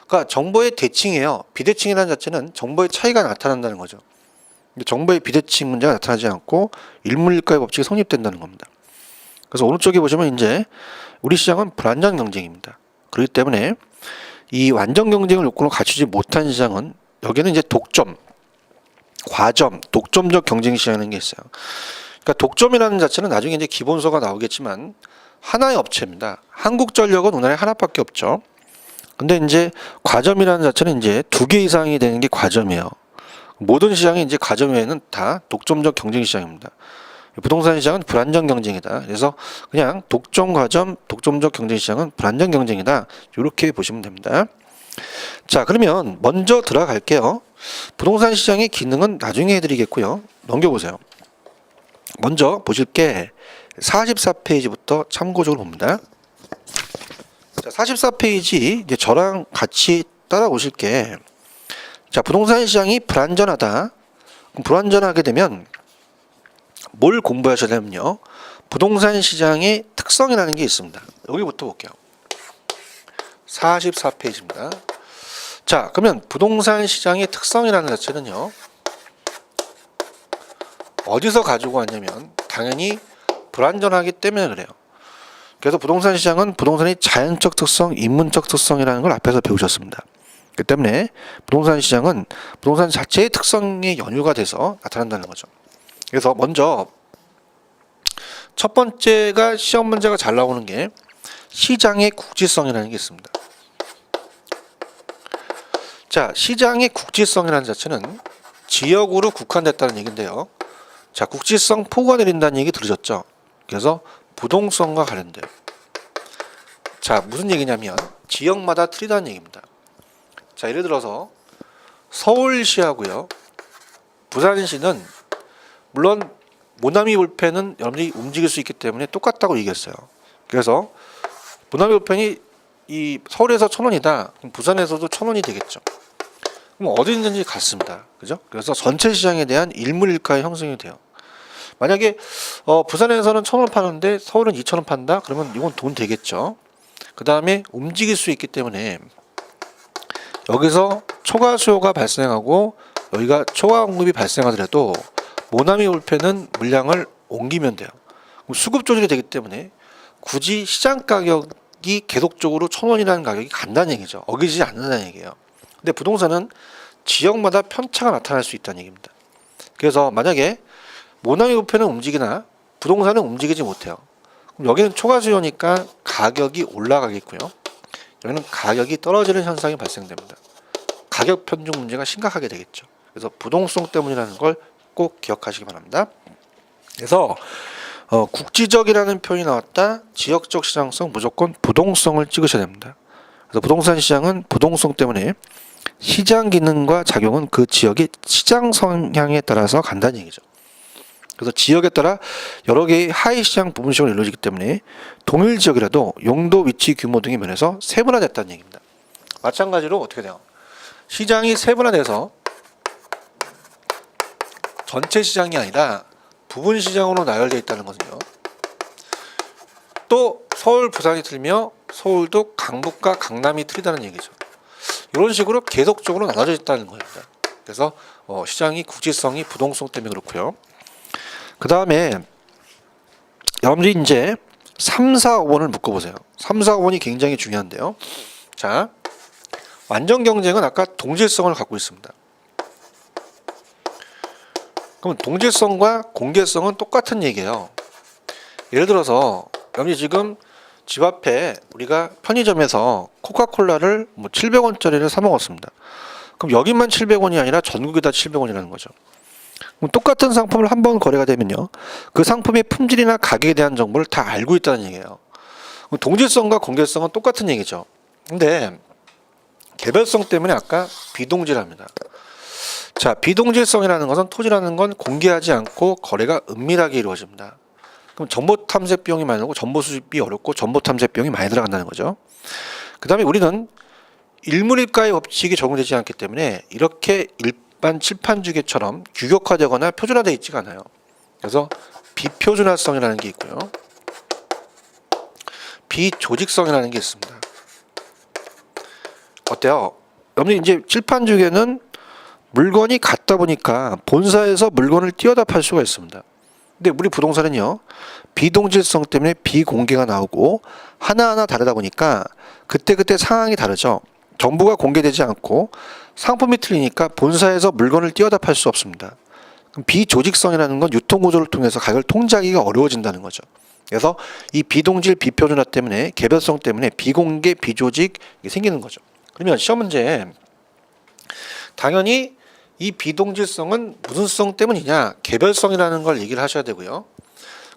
그러니까 정보의 대칭이에요. 비대칭이라는 자체는 정보의 차이가 나타난다는 거죠. 정보의 비대칭 문제가 나타나지 않고 일물일가의 법칙이 성립된다는 겁니다. 그래서 오른쪽에 보시면 이제 우리 시장은 불완전 경쟁입니다. 그렇기 때문에 이 완전 경쟁을 요건으로 갖추지 못한 시장은, 여기는 이제 독점, 과점, 독점적 경쟁 시장이라는 게 있어요. 그러니까 독점이라는 자체는 나중에 이제 기본서가 나오겠지만 하나의 업체입니다. 한국전력은 우리나라에 하나밖에 없죠. 근데 이제 과점이라는 자체는 이제 2개 이상이 되는 게 과점이에요. 모든 시장이 이제 과점 외에는 다 독점적 경쟁 시장입니다. 부동산 시장은 불안정 경쟁이다. 그래서 그냥 독점 과점, 독점적 경쟁 시장은 불안정 경쟁이다. 이렇게 보시면 됩니다. 자, 그러면 먼저 들어갈게요. 부동산 시장의 기능은 나중에 해드리겠고요. 넘겨보세요. 먼저 보실 게 44페이지부터 참고적으로 봅니다. 자, 44페이지 이제 저랑 같이 따라오실 게, 자, 부동산 시장이 불안전하다. 그럼 불안전하게 되면 뭘 공부하셔야 되냐면요, 부동산 시장의 특성이라는 게 있습니다. 여기부터 볼게요. 44페이지입니다. 자, 그러면 부동산 시장의 특성이라는 자체는요, 어디서 가지고 왔냐면 당연히 불안전하기 때문에 그래요. 그래서 부동산 시장은 부동산의 자연적 특성, 인문적 특성이라는 걸 앞에서 배우셨습니다. 그 때문에 부동산 시장은 부동산 자체의 특성이 연유가 돼서 나타난다는 거죠. 그래서 먼저 첫 번째가 시험 문제가 잘 나오는 게 시장의 국지성이라는 게 있습니다. 자, 시장의 국지성이라는 자체는 지역으로 국한됐다는 얘기인데요. 자, 국지성 폭우가 내린다는 얘기 들으셨죠? 그래서 부동성과 관련돼요. 자, 무슨 얘기냐면 지역마다 틀리다는 얘기입니다. 자, 예를 들어서 서울시하고요, 부산시는 물론 모나미 볼펜은 여러분들이 움직일 수 있기 때문에 똑같다고 얘기했어요. 그래서 모나미 볼펜이 이 서울에서 1,000원이다. 그럼 부산에서도 1,000원이 되겠죠. 그럼 어디 있는지 같습니다. 그죠? 그래서 전체 시장에 대한 일물일가의 형성이 돼요. 만약에 부산에서는 1,000원 파는데 서울은 2,000원 판다? 그러면 이건 돈 되겠죠. 그 다음에 움직일 수 있기 때문에 여기서 초과 수요가 발생하고 여기가 초과 공급이 발생하더라도 모나미 볼펜은 물량을 옮기면 돼요. 그럼 수급 조절이 되기 때문에 굳이 시장 가격이 계속적으로 1,000원이라는 가격이 간다는 얘기죠. 어기지 않는다는 얘기예요. 근데 부동산은 지역마다 편차가 나타날 수 있다는 얘기입니다. 그래서 만약에 모나미 볼펜은 움직이나 부동산은 움직이지 못해요. 그럼 여기는 초과 수요니까 가격이 올라가겠고요. 여기는 가격이 떨어지는 현상이 발생됩니다. 가격 편중 문제가 심각하게 되겠죠. 그래서 부동성 때문이라는 걸 꼭 기억하시기 바랍니다. 그래서 국지적이라는 표현이 나왔다. 지역적 시장성 무조건 부동성을 찍으셔야 됩니다. 그래서 부동산 시장은 부동성 때문에 시장 기능과 작용은 그 지역의 시장 성향에 따라서 간다는 얘기죠. 그래서 지역에 따라 여러 개의 하위 시장 부분 시장으로 이루어지기 때문에 동일 지역이라도 용도, 위치, 규모 등의 면에서 세분화됐다는 얘기입니다. 마찬가지로 어떻게 돼요? 시장이 세분화돼서 전체 시장이 아니라 부분 시장으로 나열되어 있다는 것은요, 또 서울, 부산이 틀리며 서울도 강북과 강남이 틀리다는 얘기죠. 이런 식으로 계속적으로 나눠져 있다는 겁니다. 그래서 시장이 국지성이 부동성 때문에 그렇고요. 그 다음에 여러분들이 이제 3, 4, 5번을 묶어보세요. 3, 4, 5번이 굉장히 중요한데요. 자, 완전 경쟁은 아까 동질성을 갖고 있습니다. 그럼 동질성과 공개성은 똑같은 얘기예요. 예를 들어서 여러분이 지금 집 앞에 우리가 편의점에서 코카콜라를 700원짜리를 사 먹었습니다. 그럼 여기만 700원이 아니라 전국이 다 700원이라는 거죠. 그럼 똑같은 상품을 한 번 거래가 되면요, 그 상품의 품질이나 가격에 대한 정보를 다 알고 있다는 얘기예요. 그럼 동질성과 공개성은 똑같은 얘기죠. 근데 개별성 때문에 아까 비동질합니다. 자, 비동질성이라는 것은 토지라는 건 공개하지 않고 거래가 은밀하게 이루어집니다. 그럼 정보 탐색 비용이 많이 들고 정보 수집이 어렵고 정보 탐색 비용이 많이 들어간다는 거죠. 그 다음에 우리는 일물일가의 법칙이 적용되지 않기 때문에 이렇게 일반 칠판주계처럼 규격화되거나 표준화되어 있지가 않아요. 그래서 비표준화성이라는 게 있고요, 비조직성이라는 게 있습니다. 어때요? 여러분이 이제 칠판주계는 물건이 같다 보니까 본사에서 물건을 띄어다 팔 수가 있습니다. 근데 우리 부동산은요, 비동질성 때문에 비공개가 나오고 하나하나 다르다 보니까 그때그때 상황이 다르죠. 정보가 공개되지 않고 상품이 틀리니까 본사에서 물건을 띄어다 팔 수 없습니다. 그럼 비조직성이라는 건 유통구조를 통해서 가격을 통제하기가 어려워진다는 거죠. 그래서 이 비동질 비표준화 때문에 개별성 때문에 비공개 비조직이 생기는 거죠. 그러면 시험 문제 당연히 이 비동질성은 무슨 성 때문이냐? 개별성이라는 걸 얘기를 하셔야 되고요.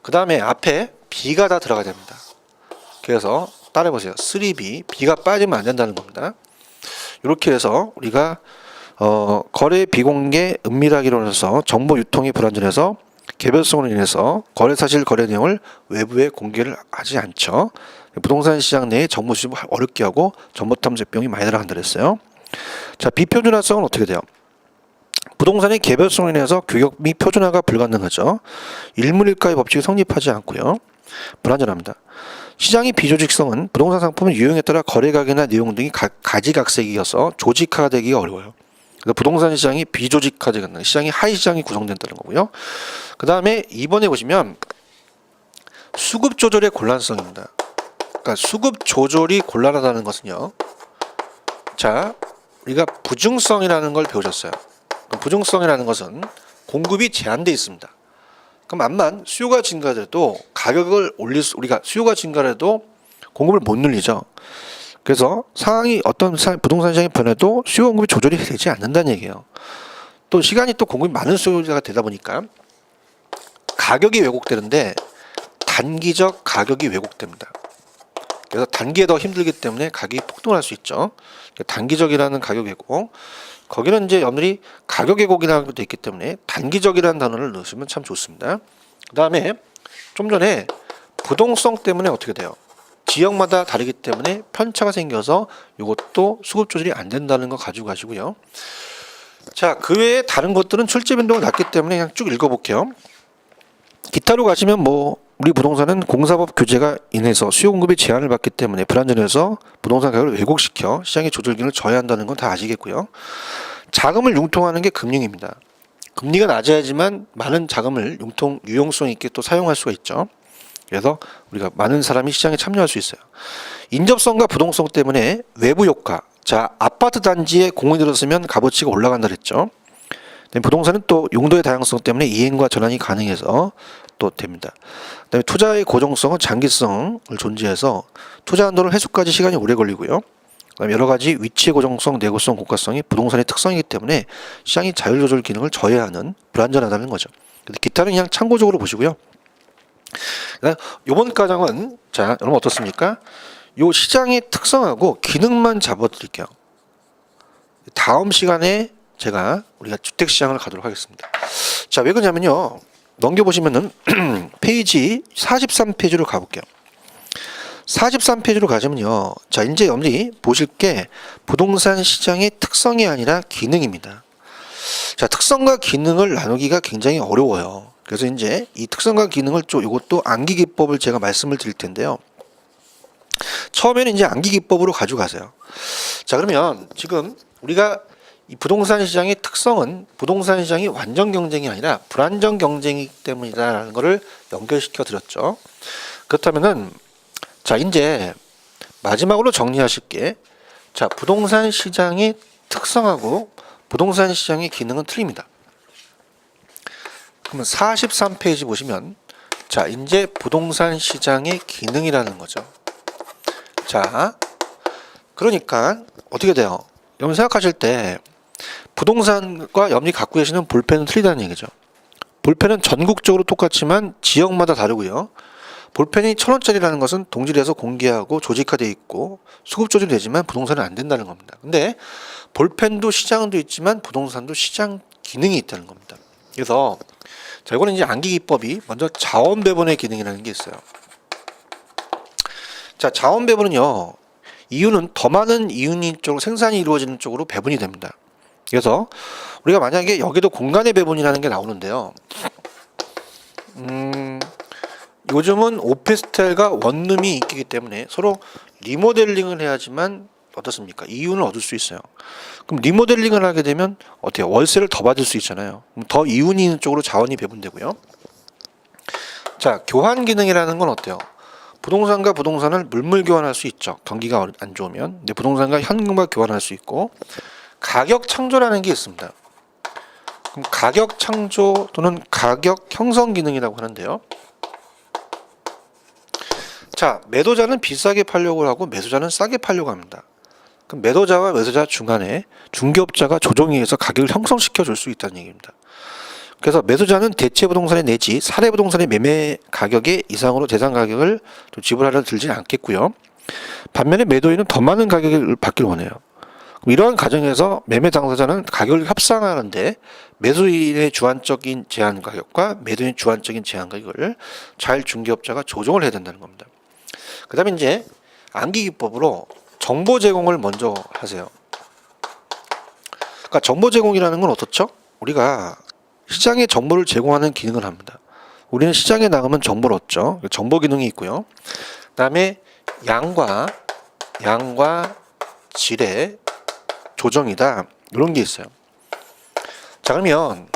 그 다음에 앞에 B가 다 들어가야 됩니다. 그래서 따라해보세요. 3B, B가 빠지면 안 된다는 겁니다. 이렇게 해서 우리가 거래 비공개 은밀하게 이루어져서 정보 유통이 불완전해서 개별성으로 인해서 거래 사실 거래 내용을 외부에 공개를 하지 않죠. 부동산 시장 내에 정보 수집을 어렵게 하고 정보 탐색 비용이 많이 들어간다 그랬어요. 자, 비표준화성은 어떻게 돼요? 부동산의 개별성으로 인해서 규격 및 표준화가 불가능하죠. 일물일가의 법칙이 성립하지 않고요. 불완전합니다. 시장의 비조직성은 부동산 상품의 유형에 따라 거래 가격이나 내용 등이 가지각색이어서 조직화되기가 어려워요. 그래서 부동산 시장이 비조직화되는 시장이 하위 시장이 구성된다는 거고요. 그 다음에 2번에 보시면 수급 조절의 곤란성입니다. 그러니까 수급 조절이 곤란하다는 것은요. 자, 우리가 부중성이라는 걸 배우셨어요. 부중성이라는 것은 공급이 제한되어 있습니다. 그럼 암만 수요가 증가해도 가격을 우리가 수요가 증가해도 공급을 못 늘리죠. 그래서 상황이 어떤 부동산 시장이 변해도 수요 공급이 조절이 되지 않는다는 얘기예요. 또 시간이 또 공급이 많은 수요자가 되다 보니까 가격이 왜곡되는데 단기적 가격이 왜곡됩니다. 그래서 단기에 더 힘들기 때문에 가격이 폭등할 수 있죠. 단기적이라는 가격 왜곡. 거기는 이제 여러분들이 가격 왜곡이라는 것도 있기 때문에 단기적이라는 단어를 넣으시면 참 좋습니다. 그 다음에 좀 전에 부동성 때문에 어떻게 돼요? 지역마다 다르기 때문에 편차가 생겨서 이것도 수급 조절이 안 된다는 거 가지고 가시고요. 자, 그 외에 다른 것들은 출제 변동이 낮기 때문에 그냥 쭉 읽어볼게요. 기타로 가시면 우리 부동산은 공사법 규제가 인해서 수요 공급이 제한을 받기 때문에 불안전해서 부동산 가격을 왜곡시켜 시장의 조절기능을 저해한다는 건 다 아시겠고요. 자금을 융통하는 게 금융입니다. 금리가 낮아야지만 많은 자금을 유용성 있게 또 사용할 수가 있죠. 그래서 우리가 많은 사람이 시장에 참여할 수 있어요. 인접성과 부동성 때문에 외부 효과. 자, 아파트 단지에 공원이 들어서면 값어치가 올라간다 그랬죠. 부동산은 또 용도의 다양성 때문에 이행과 전환이 가능해서 또 됩니다. 그다음에 투자의 고정성은 장기성을 존재해서 투자 한도는 회수까지 시간이 오래 걸리고요. 그다음에 여러 가지 위치의 고정성, 내구성, 고가성이 부동산의 특성이기 때문에 시장이 자율 조절 기능을 저해하는 불안전하다는 거죠. 그래서 기타는 그냥 참고적으로 보시고요. 이번 과정은 자, 여러분 어떻습니까? 요 시장의 특성하고 기능만 잡아드릴게요. 다음 시간에 우리가 주택시장을 가도록 하겠습니다. 자, 왜 그러냐면요. 넘겨보시면은 페이지 43페이지로 가볼게요. 43페이지로 가시면요. 자, 이제 여러분들이 보실 게 부동산 시장의 특성이 아니라 기능입니다. 자, 특성과 기능을 나누기가 굉장히 어려워요. 그래서 이제 이 특성과 기능을 이것도 암기기법을 제가 말씀을 드릴 텐데요. 처음에는 이제 암기기법으로 가져가세요. 자, 그러면 지금 우리가 이 부동산 시장의 특성은 부동산 시장이 완전 경쟁이 아니라 불완전 경쟁이기 때문이다라는 것을 연결시켜 드렸죠. 그렇다면은 자, 이제 마지막으로 정리하실 게 자, 부동산 시장의 특성하고 부동산 시장의 기능은 틀립니다. 그러면 43페이지 보시면 자, 이제 부동산 시장의 기능이라는 거죠. 자, 그러니까 어떻게 돼요? 여러분 생각하실 때 부동산과 여러분이 갖고 계시는 볼펜은 틀리다는 얘기죠. 볼펜은 전국적으로 똑같지만 지역마다 다르고요. 볼펜이 1,000원짜리라는 것은 동질에서 공개하고 조직화되어 있고 수급 조절이 되지만 부동산은 안 된다는 겁니다. 근데 볼펜도 시장도 있지만 부동산도 시장 기능이 있다는 겁니다. 그래서 자, 이거는 이제 암기기법이 먼저 자원 배분의 기능이라는 게 있어요. 자, 자원 배분은요. 이윤은 더 많은 이윤이 쪽으로 생산이 이루어지는 쪽으로 배분이 됩니다. 그래서 우리가 만약에 여기도 공간의 배분이라는 게 나오는데요. 요즘은 오피스텔과 원룸이 있기 때문에 서로 리모델링을 해야지만 어떻습니까? 이윤을 얻을 수 있어요. 그럼 리모델링을 하게 되면 어때요? 월세를 더 받을 수 있잖아요. 그럼 더 이윤이 있는 쪽으로 자원이 배분되고요. 자, 교환 기능이라는 건 어때요? 부동산과 부동산을 물물 교환할 수 있죠. 경기가 안 좋으면. 근데 부동산과 현금과 교환할 수 있고 가격 창조라는 게 있습니다. 그럼 가격 창조 또는 가격 형성 기능이라고 하는데요. 자, 매도자는 비싸게 팔려고 하고 매수자는 싸게 팔려고 합니다. 그럼 매도자와 매수자 중간에 중개업자가 조정에 의해서 가격을 형성시켜 줄 수 있다는 얘기입니다. 그래서 매수자는 대체 부동산의 내지 사례 부동산의 매매 가격의 이상으로 대상 가격을 좀 지불하려 들지 않겠고요. 반면에 매도인은 더 많은 가격을 받길 원해요. 이러한 과정에서 매매 당사자는 가격을 협상하는데 매수인의 주관적인 제한 가격과 매도인의 주관적인 제한 가격을 잘 중개업자가 조정을 해야 된다는 겁니다. 그 다음에 이제 암기기법으로 정보 제공을 먼저 하세요. 그러니까 정보 제공이라는 건 어떻죠? 우리가 시장에 정보를 제공하는 기능을 합니다. 우리는 시장에 나가면 정보를 얻죠. 정보 기능이 있고요. 그 다음에 양과 질의 조정이다. 이런 게 있어요. 자, 그러면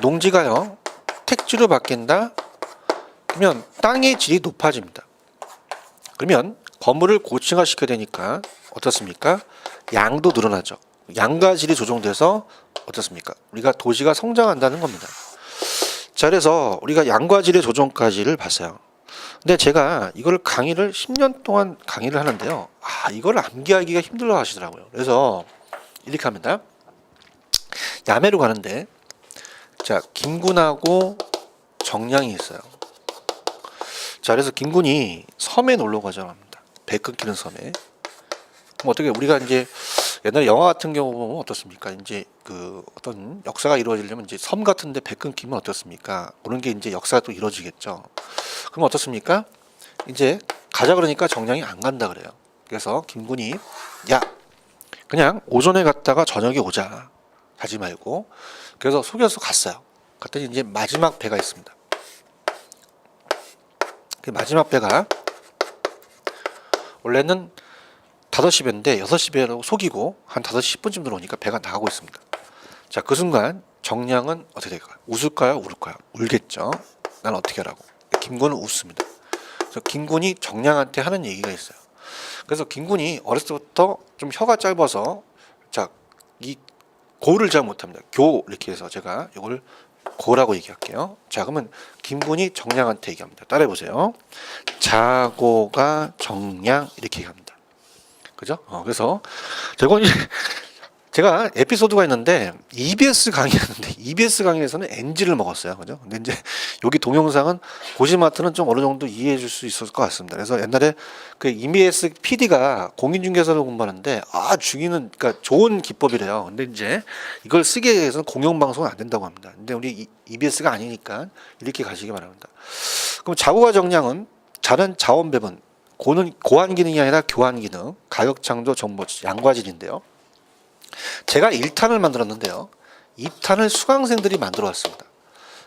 농지가요, 택지로 바뀐다. 그러면 땅의 질이 높아집니다. 그러면 건물을 고층화시켜야 되니까 어떻습니까? 양도 늘어나죠. 양과 질이 조정돼서 어떻습니까? 우리가 도시가 성장한다는 겁니다. 자, 그래서 우리가 양과 질의 조정까지를 봤어요. 근데 제가 이걸 강의를 10년 동안 강의를 하는데요. 이걸 암기하기가 힘들어 하시더라고요. 그래서 이렇게 합니다. 야매로 가는데, 자, 김군하고 정량이 있어요. 자, 그래서 김군이 섬에 놀러 가자고 합니다. 배 끊기는 섬에. 그럼 어떻게 우리가 이제 옛날에 영화 같은 경우 보면 어떻습니까? 이제 그 어떤 역사가 이루어지려면 이제 섬 같은데 배 끊기면 어떻습니까? 그런 게 이제 역사가 또 이루어지겠죠. 그럼 어떻습니까? 이제 가자 그러니까 정량이 안 간다 그래요. 그래서 김군이 야, 그냥 오전에 갔다가 저녁에 오자. 가지 말고. 그래서 속여서 갔어요. 갔더니 이제 마지막 배가 있습니다. 그 마지막 배가 원래는 5시 배인데 6시 배라고 속이고 한 5시 10분쯤 들어오니까 배가 나가고 있습니다. 자, 그 순간 정량은 어떻게 될까요? 웃을까요? 울까요? 울겠죠. 난 어떻게 하라고? 김군은 웃습니다. 그래서 김군이 정량한테 하는 얘기가 있어요. 그래서 김군이 어렸을 때부터 좀 혀가 짧아서, 자, 이 고를 잘 못합니다. 교 이렇게 해서 제가 이걸 고라고 얘기할게요. 자, 그러면 김군이 정량한테 얘기합니다. 따라해 보세요. 자고가 정량 이렇게 얘기합니다. 그죠? 그래서 제가 에피소드가 있는데 EBS 강의하는데 EBS 강의에서는 NG를 먹었어요. 그죠? 근데 이제 여기 동영상은 고시마트는 좀 어느 정도 이해해 줄 수 있을 것 같습니다. 그래서 옛날에 그 EBS PD가 공인중개사를 공부하는데 죽이는, 그러니까 좋은 기법이래요. 근데 이제 이걸 쓰기 위해서는 공영방송은 안 된다고 합니다. 근데 우리 EBS가 아니니까 이렇게 가시기 바랍니다. 그럼 자고가 정량은 다른 자원 배분, 고는 고안 기능이 아니라 교환 기능, 가격 창조 정보 양과질인데요. 제가 1탄을 만들었는데요. 2탄을 수강생들이 만들어 왔습니다.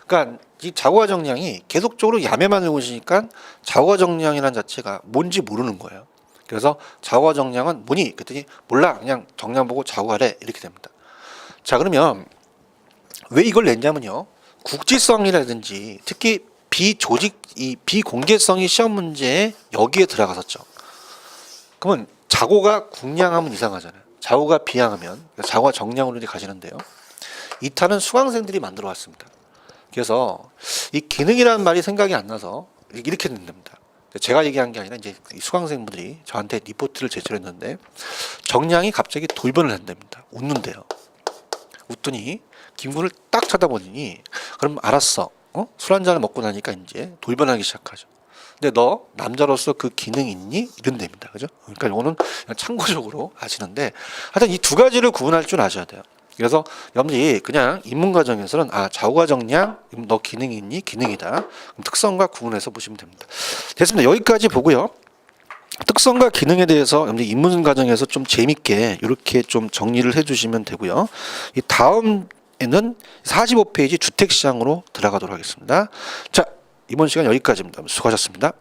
그러니까 이 자고가 정량이 계속적으로 야매만 읽으시니까 자고가 정량이라는 자체가 뭔지 모르는 거예요. 그래서 자고가 정량은 뭐니? 그랬더니 몰라. 그냥 정량 보고 자고하래. 이렇게 됩니다. 자, 그러면 왜 이걸 냈냐면요. 국지성이라든지 특히 비공개성이 시험 문제에 여기에 들어갔었죠. 그러면 자고가 국량하면 이상하잖아요. 자고가 비양하면, 자고가 정량으로 이렇게 가시는데요. 2탄은 수강생들이 만들어 왔습니다. 그래서 이 기능이라는 말이 생각이 안 나서 이렇게 된답니다. 제가 얘기한 게 아니라 이제 수강생분들이 저한테 리포트를 제출했는데 정량이 갑자기 돌변을 한답니다. 웃는데요. 웃더니 김군을 딱 쳐다보니 그럼 알았어. 술 한 잔을 먹고 나니까 이제 돌변하기 시작하죠. 근데 너 남자로서 그 기능 있니? 이런 데입니다. 그죠? 그러니까 이거는 그냥 참고적으로 아시는데 하여튼 이 두 가지를 구분할 줄 아셔야 돼요. 그래서 여러분들이 그냥 입문 과정에서는 자고가 정량, 너 기능이 있니? 기능이다. 그럼 특성과 구분해서 보시면 됩니다. 됐습니다. 여기까지 보고요. 특성과 기능에 대해서 여러분들 입문 과정에서 좀 재밌게 이렇게 좀 정리를 해주시면 되고요. 이 다음에는 45페이지 주택시장으로 들어가도록 하겠습니다. 자, 이번 시간 여기까지입니다. 수고하셨습니다.